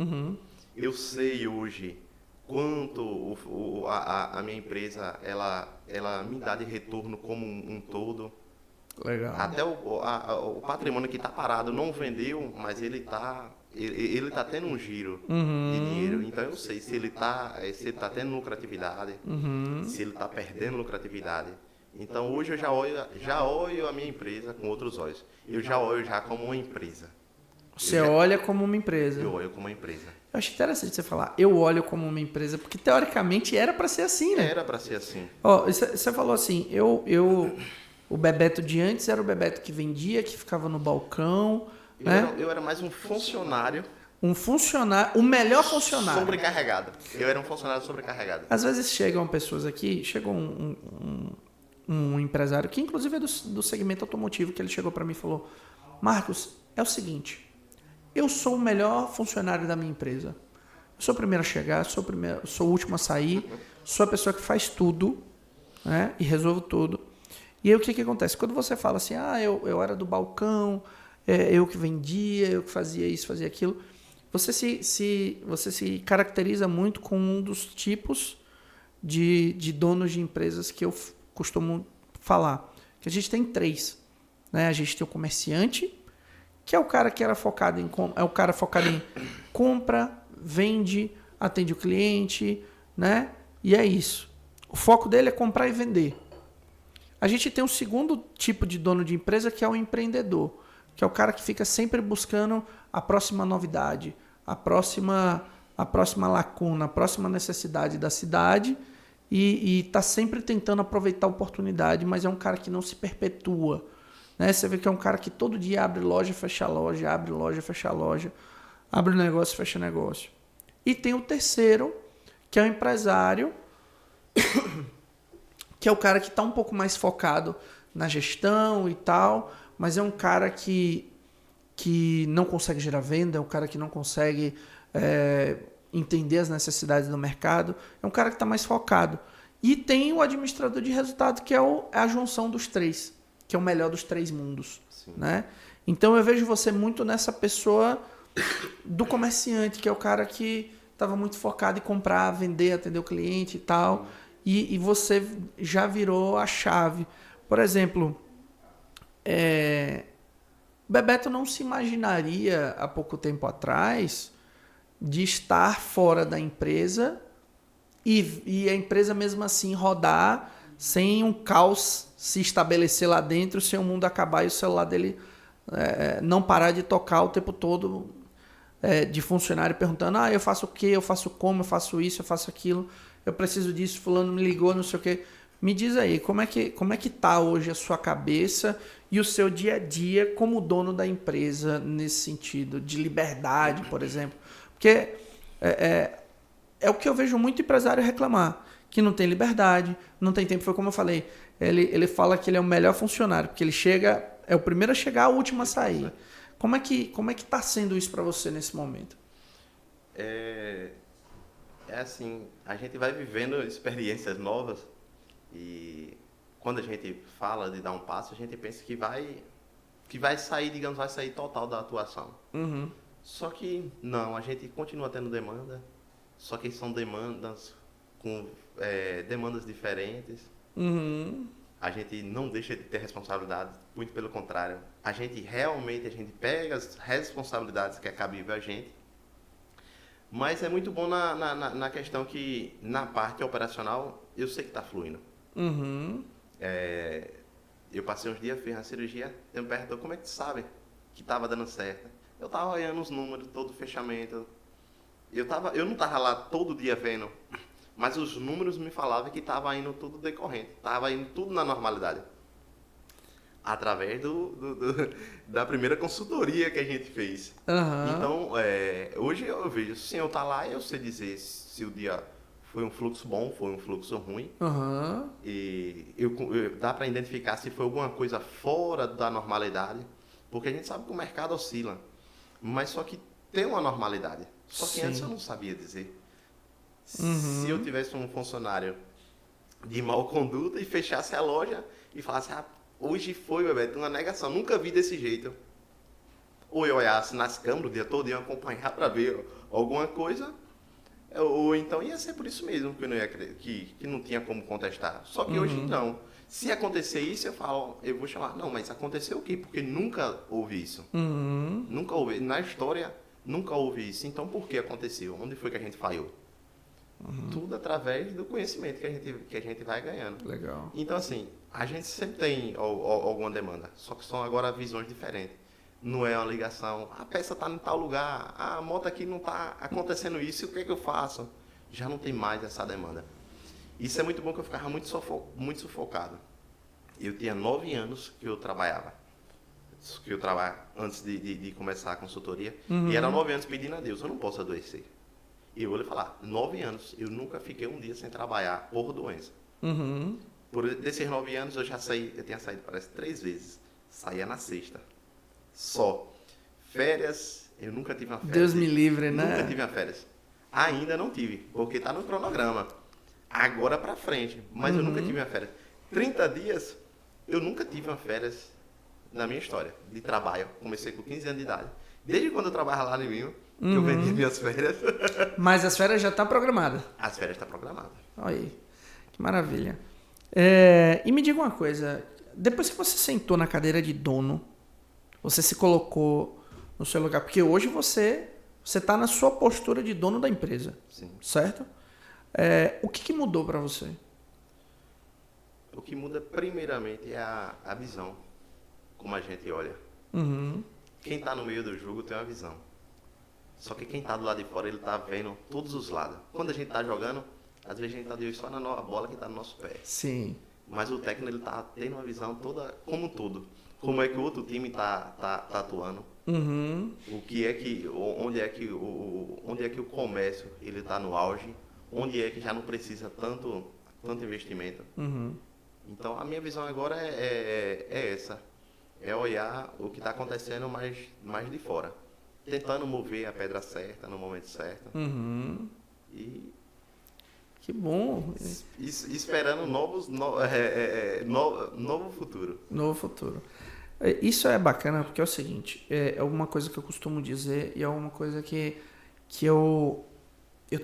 Eu sei hoje quanto a minha empresa ela me dá de retorno como um todo. Legal. Até o patrimônio que está parado não vendeu, mas ele tá tendo um giro de dinheiro. Então eu sei se ele tá tendo lucratividade, se ele está perdendo lucratividade. Então hoje eu já olho a minha empresa com outros olhos. Eu já olho como uma empresa. Você olha como uma empresa. Eu olho como uma empresa. Eu acho interessante você falar, eu olho como uma empresa, porque teoricamente era para ser assim, né? Era para ser assim. Você falou assim, o Bebeto de antes era o Bebeto que vendia, que ficava no balcão, né? Eu era mais um funcionário. Um funcionário, o melhor funcionário. Sobrecarregado. Eu era um funcionário sobrecarregado. Às vezes chegam pessoas aqui, chegou um empresário, que inclusive é do segmento automotivo, que ele chegou para mim e falou, Marcos, é o seguinte, eu sou o melhor funcionário da minha empresa. Eu sou o primeiro a chegar, sou o último a sair, sou a pessoa que faz tudo, né? E resolvo tudo. E aí o que acontece? Quando você fala assim, eu era do balcão, eu que vendia, eu que fazia isso, fazia aquilo, você se caracteriza muito com um dos tipos de donos de empresas que eu costumo falar. Que a gente tem 3. Né? A gente tem o comerciante, que é o cara que era focado em compra, vende, atende o cliente, né? E é isso. O foco dele é comprar e vender. A gente tem um segundo tipo de dono de empresa, que é o empreendedor, que é o cara que fica sempre buscando a próxima novidade, a próxima lacuna, a próxima necessidade da cidade e está sempre tentando aproveitar a oportunidade, mas é um cara que não se perpetua. Né? Você vê que é um cara que todo dia abre loja, fecha loja, abre loja, fecha loja, abre negócio, fecha negócio. E tem o terceiro, que é o empresário, que é o cara que está um pouco mais focado na gestão e tal, mas é um cara que não consegue gerar venda, é um cara que não consegue entender as necessidades do mercado, é um cara que está mais focado. E tem o administrador de resultado, que é a junção dos 3, que é o melhor dos 3 mundos. Né? Então eu vejo você muito nessa pessoa do comerciante, que é o cara que estava muito focado em comprar, vender, atender o cliente e tal, e você já virou a chave. Por exemplo, Bebeto não se imaginaria há pouco tempo atrás de estar fora da empresa e a empresa mesmo assim rodar sem um caos se estabelecer lá dentro, sem o mundo acabar e o celular dele não parar de tocar o tempo todo, de funcionário perguntando, eu faço o quê, eu faço como, eu faço isso, eu faço aquilo, eu preciso disso, fulano me ligou, não sei o quê. Me diz aí, como é que tá hoje a sua cabeça e o seu dia a dia como dono da empresa nesse sentido de liberdade, por exemplo? Porque é o que eu vejo muito empresário reclamar, que não tem liberdade, não tem tempo. Foi como eu falei, ele fala que ele é o melhor funcionário, porque ele chega, é o primeiro a chegar, o último a sair. Como é que tá sendo isso para você nesse momento? É assim, a gente vai vivendo experiências novas e quando a gente fala de dar um passo, a gente pensa que vai sair, digamos, vai sair total da atuação. Uhum. Só que não, a gente continua tendo demanda, só que são demandas com demandas diferentes. Uhum. A gente não deixa de ter responsabilidade, muito pelo contrário. A gente pega as responsabilidades que é cabível a gente, mas é muito bom na questão que, na parte operacional, eu sei que está fluindo. Uhum. Eu passei uns dias, fiz a cirurgia, eu me perguntou como é que tu sabe que estava dando certo. Eu estava olhando os números, todo o fechamento. Eu não estava lá todo dia vendo, mas os números me falavam que estava indo tudo decorrente, estava indo tudo na normalidade. Através da primeira consultoria que a gente fez. Uhum. Então, hoje eu vejo, se eu estar lá, eu sei dizer se o dia foi um fluxo bom, foi um fluxo ruim. Uhum. E dá para identificar se foi alguma coisa fora da normalidade, porque a gente sabe que o mercado oscila, mas só que tem uma normalidade. Só que Sim. antes eu não sabia dizer. Uhum. Se eu tivesse um funcionário de mau conduta e fechasse a loja e falasse, hoje foi, Bebeto, uma negação, nunca vi desse jeito. Ou eu olhasse nas câmeras o dia todo e ia acompanhar para ver alguma coisa, ou então ia ser por isso mesmo que eu não ia que não tinha como contestar. Só que hoje não. Se acontecer isso, eu vou chamar, não, mas aconteceu o quê? Porque nunca houve isso. Uhum. Nunca houve, na história, nunca houve isso. Então por que aconteceu? Onde foi que a gente falhou? Tudo através do conhecimento que a gente vai ganhando. Legal. Então, assim, a gente sempre tem alguma demanda, só que são agora visões diferentes. Não é uma ligação, a peça está em tal lugar, a moto aqui não está acontecendo isso, o que é que eu faço? Já não tem mais essa demanda. Isso é muito bom, que eu ficava muito sufocado. Eu tinha 9 anos que eu trabalhava. Antes de começar a consultoria. E era 9 anos pedindo a Deus, eu não posso adoecer. E eu vou lhe falar, 9 anos, eu nunca fiquei um dia sem trabalhar por doença. Uhum. Desses 9 anos eu tinha saído parece 3 vezes. Saía na sexta. Só. Férias, eu nunca tive uma férias. Deus me livre, né? Nunca tive uma férias. Ainda não tive, porque está no cronograma. Agora para frente. Mas eu nunca tive uma férias. 30 dias, eu nunca tive uma férias na minha história de trabalho. Comecei com 15 anos de idade. Desde quando eu trabalhava lá em Minho, que eu vendi minhas férias. Mas as férias já estão programadas. As férias estão programadas. Olha aí, que maravilha. E me diga uma coisa, depois que você sentou na cadeira de dono, você se colocou no seu lugar, porque hoje você está na sua postura de dono da empresa, Sim. certo? O que mudou para você? O que muda primeiramente é a visão, como a gente olha. Uhum. Quem está no meio do jogo tem uma visão. Só que quem está do lado de fora, ele está vendo todos os lados. Quando a gente está jogando, às vezes a gente está de olho só na bola que está no nosso pé. Sim. Mas o técnico, ele está tendo uma visão toda, como um todo. Como é que o outro time está atuando. Uhum. Onde é que o comércio ele está no auge. Onde é que já não precisa tanto investimento. Uhum. Então a minha visão agora é essa. É olhar o que está acontecendo mais de fora. Tentando mover a pedra certa, no momento certo. Uhum. E que bom. Esperando novo futuro. Novo futuro. Isso é bacana porque é o seguinte, é uma coisa que eu costumo dizer e é uma coisa que eu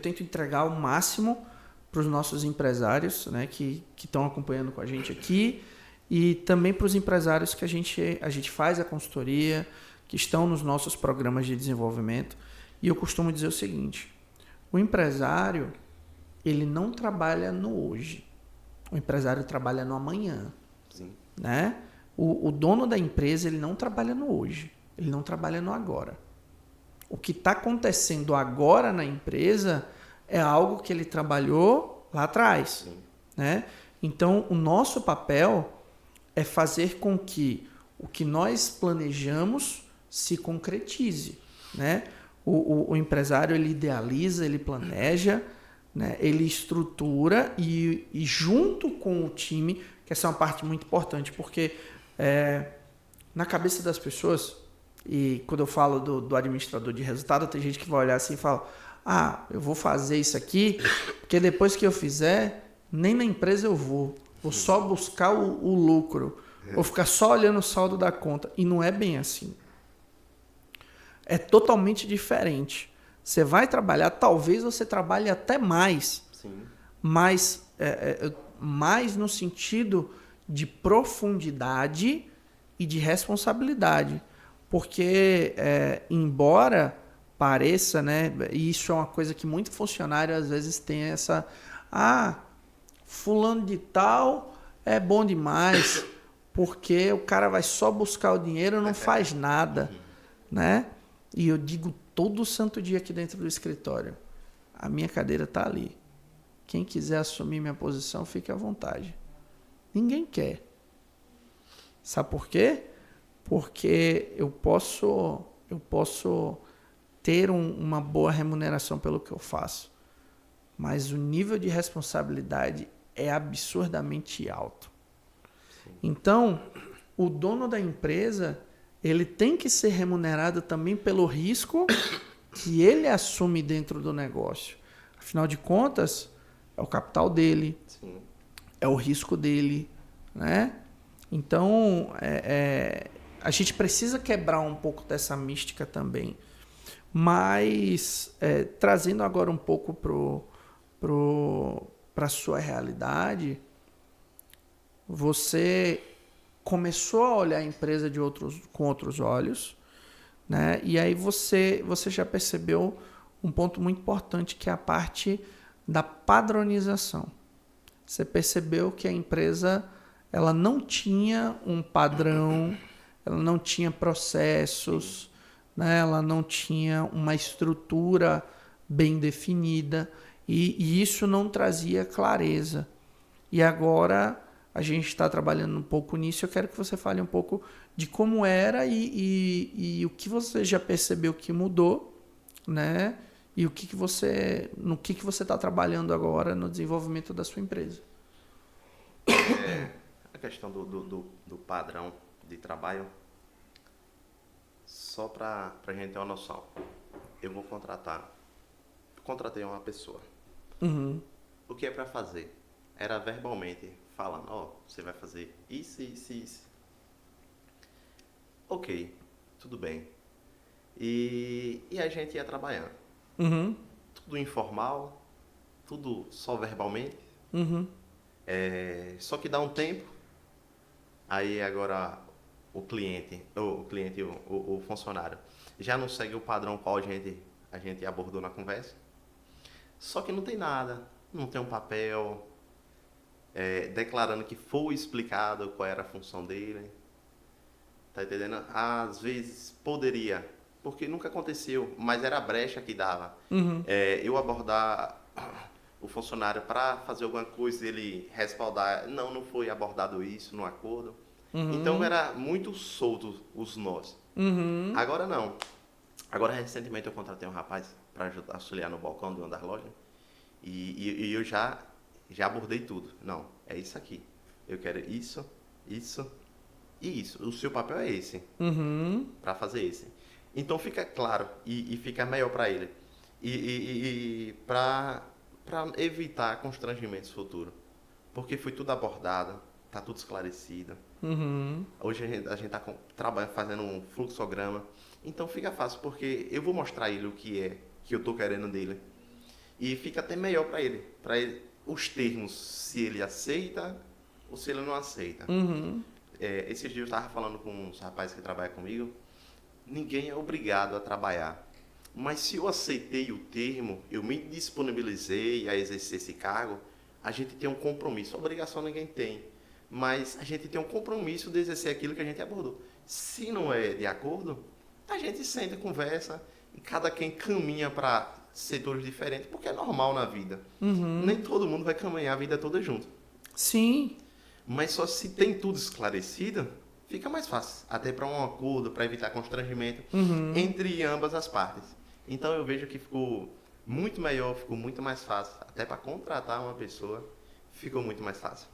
tento entregar o máximo para os nossos empresários, né, que estão acompanhando com a gente aqui, e também para os empresários que a gente faz a consultoria, que estão nos nossos programas de desenvolvimento. E eu costumo dizer o seguinte, o empresário, ele não trabalha no hoje, o empresário trabalha no amanhã. Sim. Né? O dono da empresa, ele não trabalha no hoje, ele não trabalha no agora. O que está acontecendo agora na empresa é algo que ele trabalhou lá atrás. Sim. Né? Então, o nosso papel é fazer com que o que nós planejamos se concretize, né? O empresário, ele idealiza, ele planeja, né? Ele estrutura e junto com o time, que essa é uma parte muito importante, porque na cabeça das pessoas, e quando eu falo do administrador de resultado, tem gente que vai olhar assim e fala, eu vou fazer isso aqui, porque depois que eu fizer, nem na empresa eu vou só buscar o lucro, vou ficar só olhando o saldo da conta. E não é bem assim. É totalmente diferente. Você vai trabalhar, talvez você trabalhe até mais, Sim. mas mais no sentido de profundidade e de responsabilidade. Porque, embora pareça, né, e isso é uma coisa que muito funcionário às vezes tem essa... fulano de tal é bom demais, porque o cara vai só buscar o dinheiro e não faz nada, né? E eu digo todo santo dia aqui dentro do escritório, a minha cadeira está ali. Quem quiser assumir minha posição, fique à vontade. Ninguém quer. Sabe por quê? Porque eu posso ter uma boa remuneração pelo que eu faço, mas o nível de responsabilidade é absurdamente alto. Sim. Então, o dono da empresa, ele tem que ser remunerado também pelo risco que ele assume dentro do negócio. Afinal de contas, é o capital dele, sim, é o risco dele, né? Então, a gente precisa quebrar um pouco dessa mística também. Mas, trazendo agora um pouco para a sua realidade, você começou a olhar a empresa com outros olhos, né? E aí você já percebeu um ponto muito importante, que é a parte da padronização. Você percebeu que a empresa ela não tinha um padrão, ela não tinha processos, né? Ela não tinha uma estrutura bem definida, e isso não trazia clareza. E agora a gente está trabalhando um pouco nisso. Eu quero que você fale um pouco de como era e o que você já percebeu que mudou, né? E no que você está trabalhando agora no desenvolvimento da sua empresa. A questão do padrão de trabalho, só para a gente ter uma noção. Eu vou contratei uma pessoa. Uhum. O que é para fazer? Era verbalmente falando, você vai fazer isso, isso, isso. Ok, tudo bem. E a gente ia trabalhando. Uhum. Tudo informal, tudo só verbalmente. Uhum. Só que dá um tempo, aí agora o funcionário já não segue o padrão qual a gente abordou na conversa. Só que não tem nada, não tem um papel declarando que foi explicado qual era a função dele. Tá entendendo? Às vezes poderia, porque nunca aconteceu, mas era a brecha que dava. Uhum. Eu abordar o funcionário para fazer alguma coisa, ele respaldar, não foi abordado isso no acordo. Uhum. Então era muito solto os nós. Uhum. Agora não. Agora recentemente eu contratei um rapaz para auxiliar no balcão de uma das lojas, e eu já abordei tudo. Não, é isso aqui. Eu quero isso, isso e isso. O seu papel é esse, para fazer esse. Então fica claro e fica melhor para ele. E para evitar constrangimentos futuros. Porque foi tudo abordado, está tudo esclarecido. Hoje a gente está trabalhando, fazendo um fluxograma. Então fica fácil, porque eu vou mostrar ele o que eu estou querendo dele. E fica até melhor para ele os termos, se ele aceita ou se ele não aceita. Esses dias eu estava falando com uns rapazes que trabalham comigo. Ninguém é obrigado a trabalhar. Mas se eu aceitei o termo, eu me disponibilizei a exercer esse cargo, a gente tem um compromisso. A obrigação ninguém tem, mas a gente tem um compromisso de exercer aquilo que a gente abordou. Se não é de acordo, a gente senta, conversa, e cada quem caminha para setores diferentes, porque é normal na vida. Nem todo mundo vai caminhar a vida toda junto. Sim. Mas só se tem tudo esclarecido, fica mais fácil. Até para um acordo, para evitar constrangimento entre ambas as partes. Então eu vejo que ficou muito melhor, ficou muito mais fácil. Até para contratar uma pessoa, ficou muito mais fácil.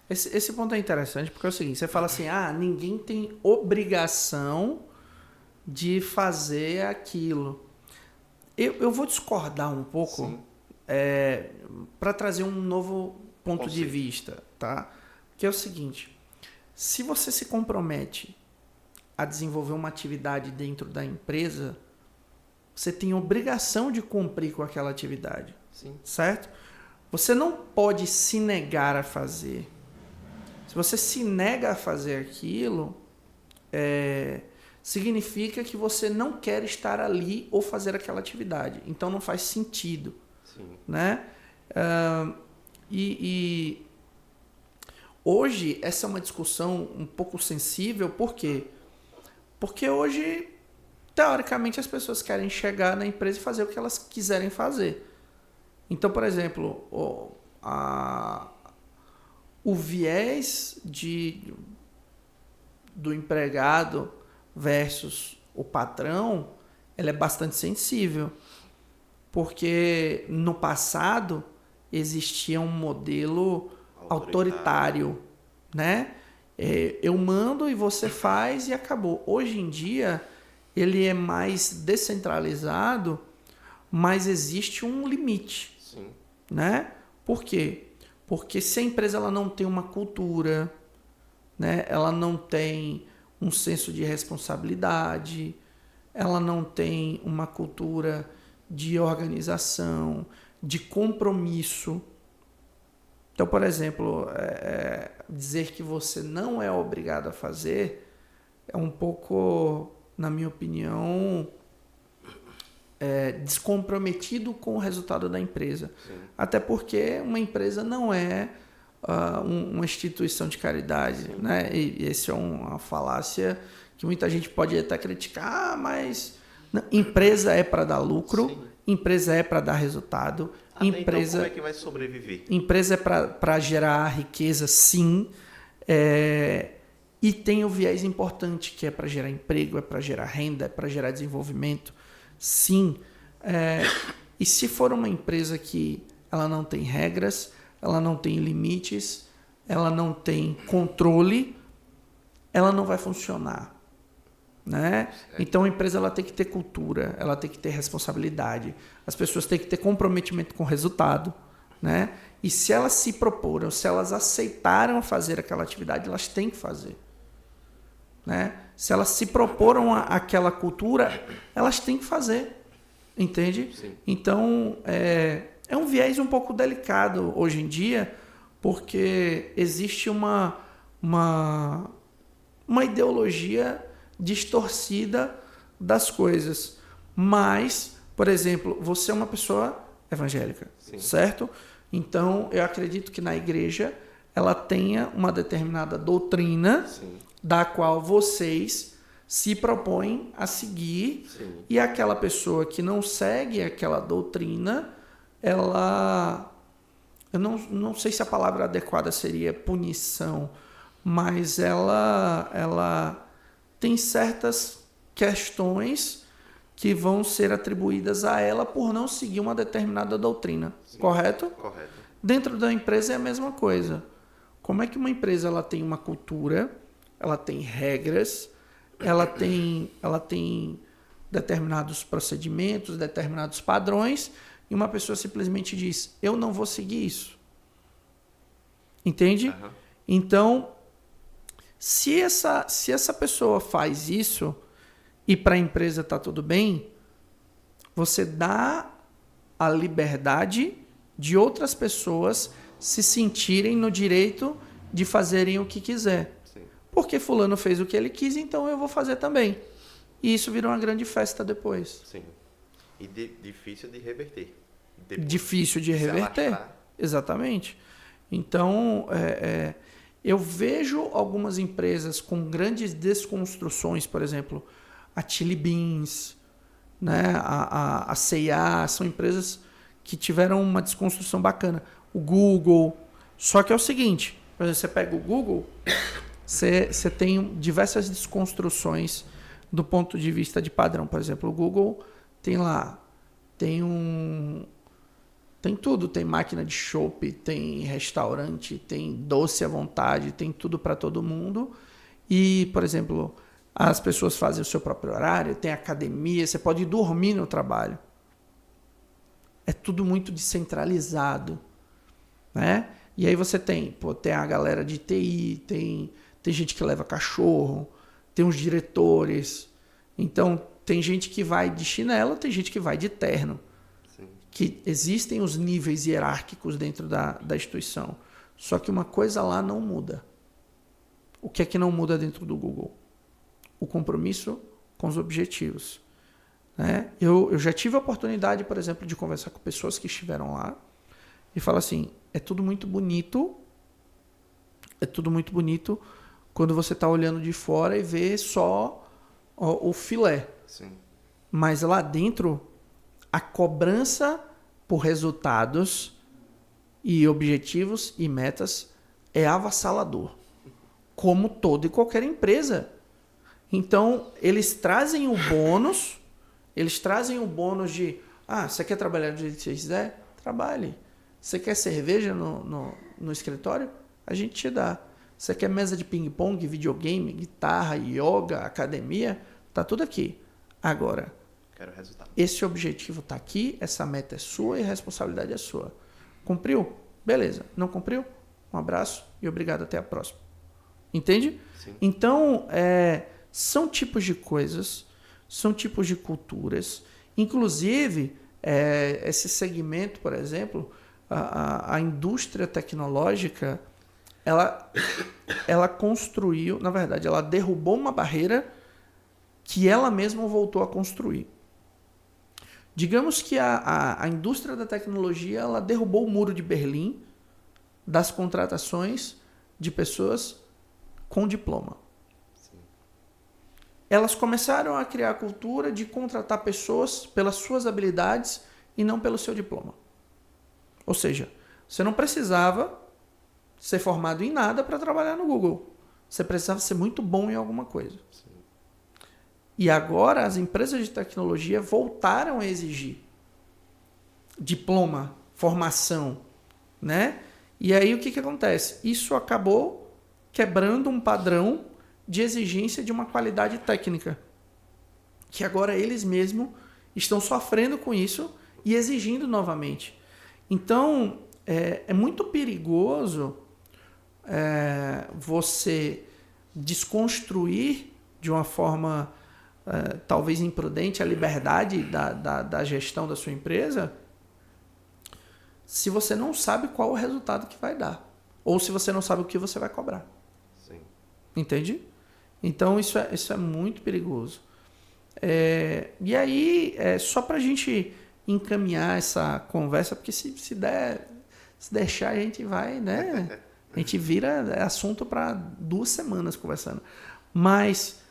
Esse ponto é interessante porque é o seguinte, você fala assim, ninguém tem obrigação de fazer aquilo. Eu vou discordar um pouco para trazer um novo ponto de vista, tá? Que é o seguinte, se você se compromete a desenvolver uma atividade dentro da empresa, você tem obrigação de cumprir com aquela atividade, certo? Você não pode se negar a fazer. Se você se nega a fazer aquilo, significa que você não quer estar ali ou fazer aquela atividade. Então não faz sentido. Né? E hoje essa é uma discussão um pouco sensível. Por quê? Porque hoje, teoricamente, as pessoas querem chegar na empresa e fazer o que elas quiserem fazer. Então, por exemplo, o viés do empregado versus o patrão, ela é bastante sensível. Porque no passado existia um modelo autoritário, né? Eu mando e você faz e acabou. Hoje em dia ele é mais descentralizado, mas existe um limite, né? Por quê? Porque se a empresa ela não tem uma cultura, né? Ela não tem um senso de responsabilidade, ela não tem uma cultura de organização, de compromisso. Então, por exemplo, dizer que você não é obrigado a fazer é um pouco, na minha opinião, descomprometido com o resultado da empresa. Até porque uma empresa não é uma instituição de caridade, né? E essa é uma falácia que muita gente pode até criticar, mas não, empresa é para dar lucro, empresa é para dar resultado, empresa, então, como é que vai sobreviver? Empresa é para gerar riqueza, sim, e tem o viés importante que é para gerar emprego, é para gerar renda, é para gerar desenvolvimento, sim. E se for uma empresa que ela não tem regras, ela não tem limites, ela não tem controle, ela não vai funcionar, né? Então a empresa ela tem que ter cultura, ela tem que ter responsabilidade, as pessoas têm que ter comprometimento com o resultado, né? E se elas se proporam, se elas aceitaram fazer aquela atividade, elas têm que fazer, né? Se elas se proporam aquela cultura, elas têm que fazer, entende? Então é um viés um pouco delicado hoje em dia, porque existe uma ideologia distorcida das coisas. Mas, por exemplo, você é uma pessoa evangélica, certo? Então, eu acredito que na igreja ela tenha uma determinada doutrina da qual vocês se propõem a seguir, e aquela pessoa que não segue aquela doutrina, ela... Eu não sei se a palavra adequada seria punição, mas ela tem certas questões que vão ser atribuídas a ela por não seguir uma determinada doutrina. Correto? Correto. Dentro da empresa é a mesma coisa. Como é que uma empresa ela tem uma cultura, ela tem regras, ela tem determinados procedimentos, determinados padrões, e uma pessoa simplesmente diz, eu não vou seguir isso. Entende? Então, se essa pessoa faz isso e para a empresa está tudo bem, você dá a liberdade de outras pessoas se sentirem no direito de fazerem o que quiser. Porque fulano fez o que ele quis, então eu vou fazer também. E isso vira uma grande festa depois. Sim. E difícil de reverter. Difícil de reverter. Exatamente. Então, eu vejo algumas empresas com grandes desconstruções, por exemplo, a Chili Beans, né? a C&A, são empresas que tiveram uma desconstrução bacana. O Google, Só que é o seguinte, por exemplo, você pega o Google, você tem diversas desconstruções do ponto de vista de padrão. Por exemplo, o Google tem lá, tem tem tudo, tem máquina de chopp, tem restaurante, tem doce à vontade, tem tudo para todo mundo. E, por exemplo, as pessoas fazem o seu próprio horário, tem academia, você pode dormir no trabalho. É tudo muito descentralizado, né? E aí você tem a galera de TI, tem gente que leva cachorro, tem os diretores. Então, tem gente que vai de chinelo, tem gente que vai de terno. Sim. Que existem os níveis hierárquicos dentro da instituição. Só que uma coisa lá não muda. O que é que não muda dentro do Google? O compromisso com os objetivos. Né? Eu já tive a oportunidade, por exemplo, de conversar com pessoas que estiveram lá e falar assim, é tudo muito bonito quando você está olhando de fora e vê só o filé. Sim. Mas lá dentro, a cobrança por resultados e objetivos e metas é avassalador. Como toda e qualquer empresa. Então, eles trazem o bônus de, você quer trabalhar do jeito que você quiser? Trabalhe. Você quer cerveja no escritório? A gente te dá. Você quer mesa de ping-pong, videogame, guitarra, yoga, academia? Tá tudo aqui. Agora, quero resultado. Esse objetivo está aqui, essa meta é sua e a responsabilidade é sua. Cumpriu? Beleza. Não cumpriu? Um abraço e obrigado. Até a próxima. Entende? Sim. Então, são tipos de coisas, são tipos de culturas. Inclusive, esse segmento, por exemplo, a indústria tecnológica, ela construiu, na verdade, ela derrubou uma barreira que ela mesma voltou a construir. Digamos que a indústria da tecnologia ela derrubou o muro de Berlim das contratações de pessoas com diploma. Sim. Elas começaram a criar a cultura de contratar pessoas pelas suas habilidades e não pelo seu diploma. Ou seja, você não precisava ser formado em nada para trabalhar no Google. Você precisava ser muito bom em alguma coisa. Sim. E agora as empresas de tecnologia voltaram a exigir diploma, formação, né? E aí o que acontece? Isso acabou quebrando um padrão de exigência de uma qualidade técnica, que agora eles mesmos estão sofrendo com isso e exigindo novamente. Então, é muito perigoso você desconstruir de uma forma talvez imprudente a liberdade da gestão da sua empresa se você não sabe qual o resultado que vai dar. Ou se você não sabe o que você vai cobrar. Sim. Entende? Então isso é muito perigoso. E aí, só para a gente encaminhar essa conversa, porque se deixar a gente vai, né? A gente vira assunto para 2 semanas conversando. Mas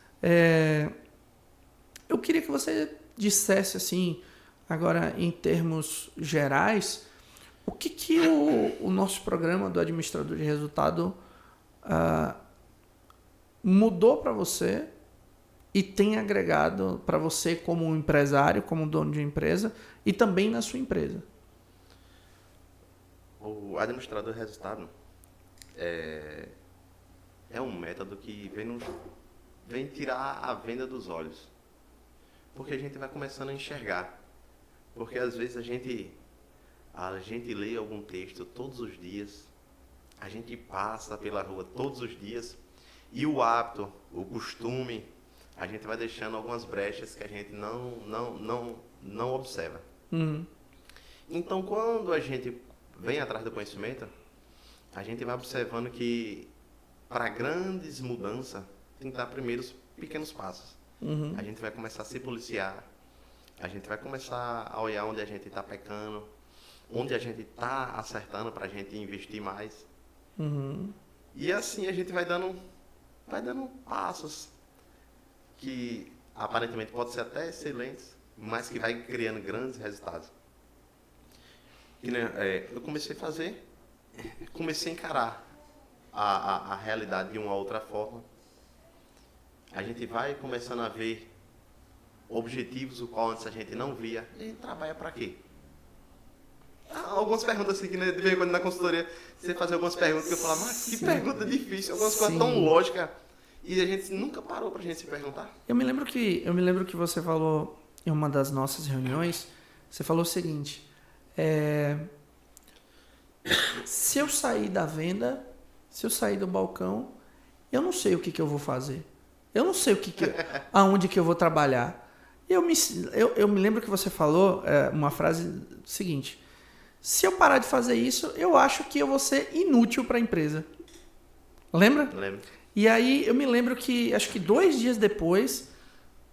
eu queria que você dissesse assim, agora em termos gerais, o que o nosso programa do administrador de resultado mudou para você e tem agregado para você como um empresário, como dono de empresa e também na sua empresa. O administrador de resultado é um método que vem tirar a venda dos olhos. Porque a gente vai começando a enxergar. Porque às vezes a gente lê algum texto todos os dias, a gente passa pela rua todos os dias e o hábito, o costume, a gente vai deixando algumas brechas que a gente não observa. Uhum. Então, quando a gente vem atrás do conhecimento, a gente vai observando que para grandes mudanças tem que dar primeiro os pequenos passos. Uhum. A gente vai começar a se policiar, a gente vai começar a olhar onde a gente está pecando, onde a gente está acertando para a gente investir mais. Uhum. E assim a gente vai dando passos que aparentemente podem ser até excelentes, mas que vai criando grandes resultados. Eu comecei a fazer comecei a encarar a realidade de uma outra forma. A gente vai começando a ver objetivos o qual antes a gente não via. E a gente trabalha para quê? Algumas perguntas assim, que de vez em quando na consultoria você fazia algumas perguntas que eu falava, mas que pergunta difícil, algumas coisas tão lógicas. E a gente nunca parou pra gente se perguntar. Eu me lembro que você falou em uma das nossas reuniões, você falou o seguinte, se eu sair da venda, se eu sair do balcão, eu não sei o que eu vou fazer. Eu não sei aonde que eu vou trabalhar. Eu me lembro que você falou uma frase seguinte, se eu parar de fazer isso, eu acho que eu vou ser inútil para a empresa. Lembra? Lembro. E aí eu me lembro que, acho que 2 dias depois,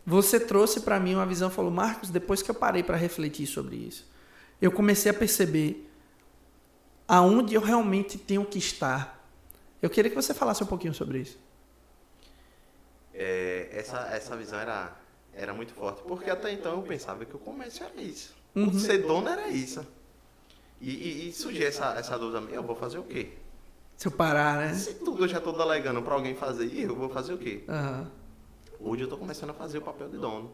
você trouxe para mim uma visão, falou, Marcos, depois que eu parei para refletir sobre isso, eu comecei a perceber aonde eu realmente tenho que estar. Eu queria que você falasse um pouquinho sobre isso. Essa visão era muito forte, porque até então eu pensava que o comércio era isso. O ser dono era isso. E surgiu essa dúvida, eu vou fazer o quê? Se eu parar, né? Se tudo eu já estou delegando para alguém fazer, eu vou fazer o quê? Uhum. Hoje eu estou começando a fazer o papel de dono.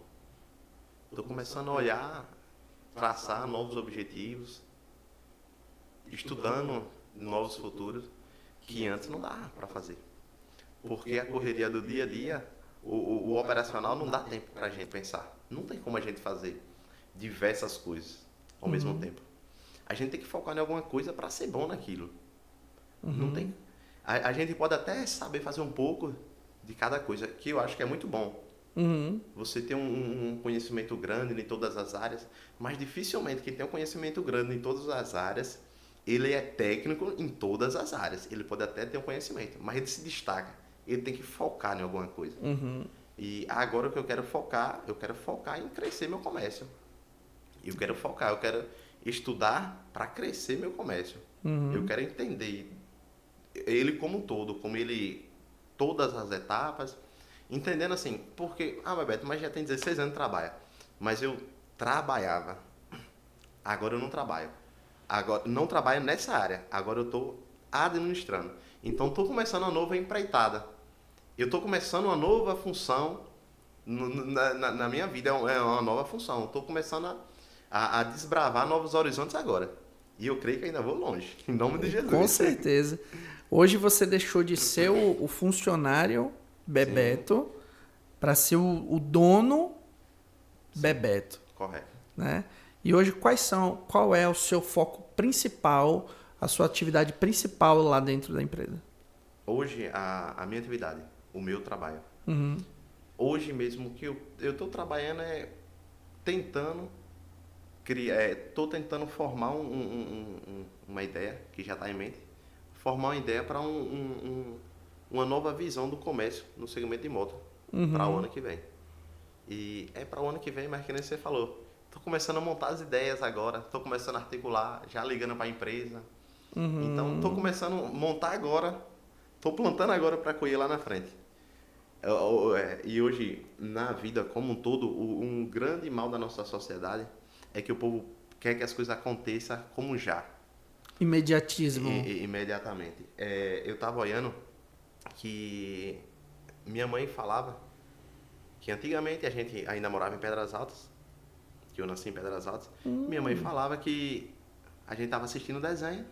Estou começando a olhar, traçar novos objetivos, estudando novos futuros que antes não dava para fazer. Porque a correria do dia a dia, o operacional não dá tempo para a gente pensar. Não tem como a gente fazer diversas coisas ao mesmo tempo. A gente tem que focar em alguma coisa para ser bom naquilo. Não tem. A gente pode até saber fazer um pouco de cada coisa, que eu acho que é muito bom. Você tem um conhecimento grande em todas as áreas, mas dificilmente quem tem um conhecimento grande em todas as áreas, ele é técnico em todas as áreas. Ele pode até ter um conhecimento, mas ele se destaca. Ele tem que focar em alguma coisa. E agora o que eu quero focar em crescer meu comércio. Eu quero estudar para crescer meu comércio. Eu quero entender ele como um todo, todas as etapas, entendendo assim, porque, Bebeto, mas já tem 16 anos que trabalha, mas eu trabalhava, agora eu não trabalho, agora não trabalho nessa área, agora eu estou administrando, então estou começando uma nova empreitada, eu estou começando uma nova função na minha vida, é uma nova função, estou começando a desbravar novos horizontes agora, e eu creio que ainda vou longe, em nome de Jesus. Com certeza. Hoje você deixou de ser o funcionário Bebeto para ser o dono Bebeto. Correto. Né? E hoje qual é o seu foco principal, a sua atividade principal lá dentro da empresa? Hoje, a minha atividade, o meu trabalho. Hoje mesmo que eu estou trabalhando tentando criar, estou tentando formar uma ideia que já está em mente, formar uma ideia para uma nova visão do comércio no segmento de moto para o ano que vem. E é para o ano que vem, mas que nem você falou, estou começando a montar as ideias agora, estou começando a articular, já ligando para a empresa. Então, estou começando a montar agora, estou plantando agora para colher lá na frente. E hoje, na vida como um todo, um grande mal da nossa sociedade é que o povo quer que as coisas aconteçam como já. Imediatismo. Imediatamente. Eu estava olhando que minha mãe falava que antigamente a gente ainda morava em Pedras Altas, que eu nasci em Pedras Altas. Minha mãe falava que a gente estava assistindo o desenho,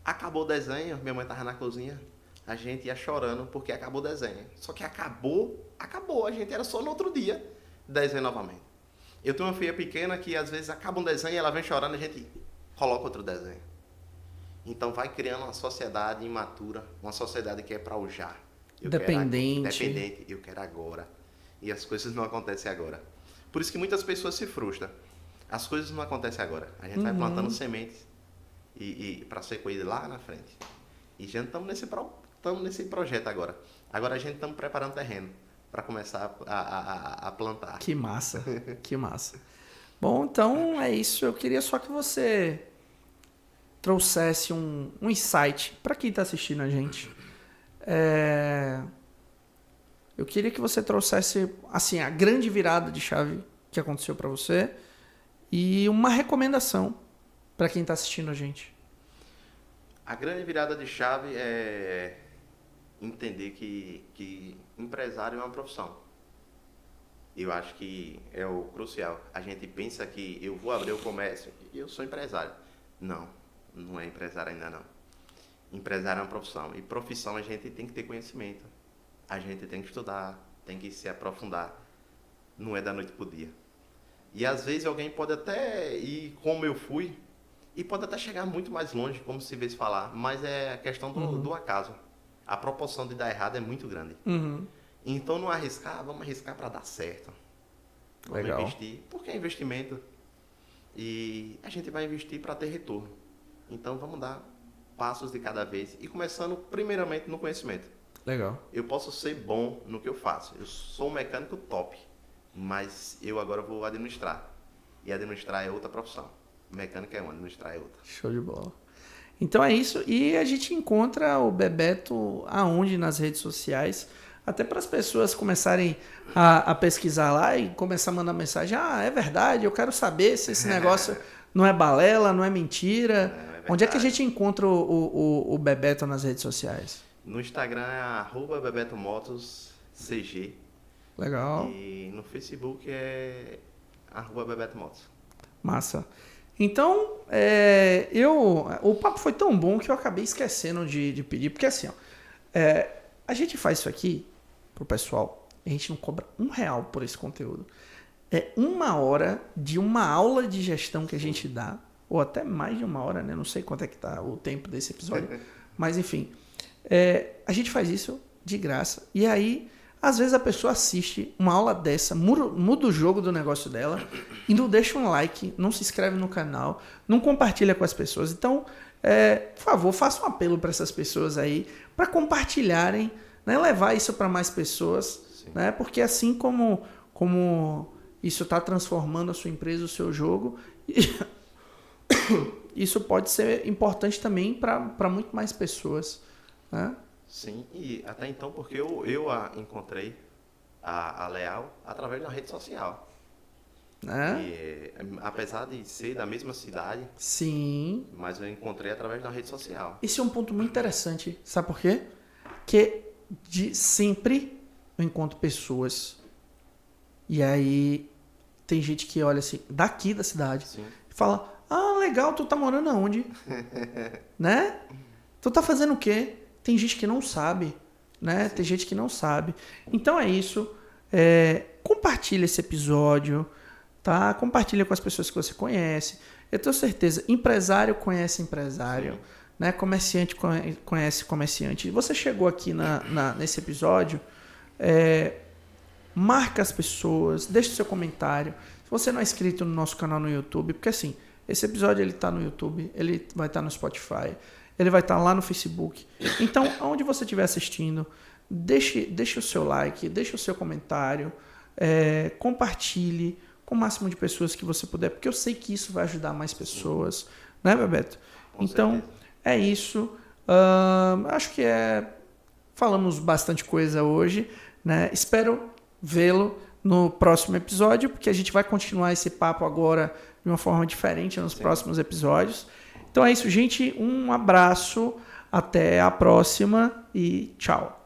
acabou o desenho, minha mãe estava na cozinha, a gente ia chorando porque acabou o desenho. Só que acabou, a gente era só no outro dia desenho novamente. Eu tenho uma filha pequena que às vezes acaba um desenho e ela vem chorando e a gente coloca outro desenho. Então vai criando uma sociedade imatura, uma sociedade que é para o já. Dependente. Eu quero agora. E as coisas não acontecem agora. Por isso que muitas pessoas se frustram. As coisas não acontecem agora. A gente vai plantando sementes e para ser colhido lá na frente. E já estamos nesse projeto agora. Agora a gente estamos preparando terreno para começar a plantar. Que massa, que massa. Bom, então é isso. Eu queria só que você trouxesse um insight para quem está assistindo a gente. Eu queria que você trouxesse assim, a grande virada de chave que aconteceu para você e uma recomendação para quem está assistindo a gente. A grande virada de chave é entender que empresário é uma profissão. Eu acho que é o crucial. A gente pensa que eu vou abrir o comércio e eu sou empresário. Não, não é empresário ainda não. Empresário é uma profissão. E profissão a gente tem que ter conhecimento. A gente tem que estudar, tem que se aprofundar. Não é da noite pro dia. E às vezes alguém pode até ir como eu fui e pode até chegar muito mais longe, como se vê falar, mas é a questão do acaso. A proporção de dar errado é muito grande. Uhum. Então não arriscar, vamos arriscar para dar certo. Vamos Legal. investir, porque é investimento. E a gente vai investir para ter retorno. Então vamos dar passos de cada vez e começando primeiramente no conhecimento. Legal. Eu posso ser bom no que eu faço. Eu sou um mecânico top, mas eu agora vou administrar. E administrar é outra profissão. Mecânica é uma, administrar é outra. Show de bola. Então é isso. E a gente encontra o Bebeto aonde nas redes sociais? Até para as pessoas começarem a pesquisar lá e começar a mandar mensagem. Ah, é verdade, eu quero saber se esse negócio não é balela, não é mentira. É Onde é que a gente encontra o Bebeto nas redes sociais? No Instagram é @BebetoMotosCG. Legal. E no Facebook é @BebetoMotos. Massa. Então, o papo foi tão bom que eu acabei esquecendo de pedir, porque assim, ó, a gente faz isso aqui pro pessoal, a gente não cobra R$1 por esse conteúdo. É 1 hora de uma aula de gestão que a gente dá, ou até mais de 1 hora, né? Não sei quanto é que tá o tempo desse episódio, mas enfim, a gente faz isso de graça, e aí às vezes a pessoa assiste uma aula dessa, muda o jogo do negócio dela e não deixa um like, não se inscreve no canal, não compartilha com as pessoas. Então, por favor, faça um apelo para essas pessoas aí, para compartilharem, né, levar isso para mais pessoas, né, porque assim como isso está transformando a sua empresa, o seu jogo, isso pode ser importante também para muito mais pessoas, né? Sim, e até então porque eu encontrei a Leal através da rede social. E, apesar de ser da mesma cidade, Sim. mas eu encontrei através da rede social. Esse é um ponto muito interessante. Sabe por quê? Que sempre eu encontro pessoas e aí tem gente que olha assim, daqui da cidade, Sim. e fala, ah, legal, tu tá morando aonde? Né? Tu tá fazendo o quê? Tem gente que não sabe, né? Sim. Tem gente que não sabe. Então é isso. Compartilha esse episódio, tá? Compartilha com as pessoas que você conhece. Eu tenho certeza, empresário conhece empresário, né? Comerciante conhece comerciante. Você chegou aqui nesse episódio, marca as pessoas, deixa o seu comentário. Se você não é inscrito no nosso canal no YouTube, porque assim, esse episódio ele tá no YouTube, ele vai estar no Spotify, ele vai estar lá no Facebook. Então, aonde você estiver assistindo, deixe o seu like, deixe o seu comentário, compartilhe com o máximo de pessoas que você puder, porque eu sei que isso vai ajudar mais pessoas, né, Bebeto? Então, certeza. É isso. Acho que falamos bastante coisa hoje, né? Espero vê-lo no próximo episódio, porque a gente vai continuar esse papo agora de uma forma diferente nos próximos episódios. Então é isso, gente. Um abraço, até a próxima e tchau.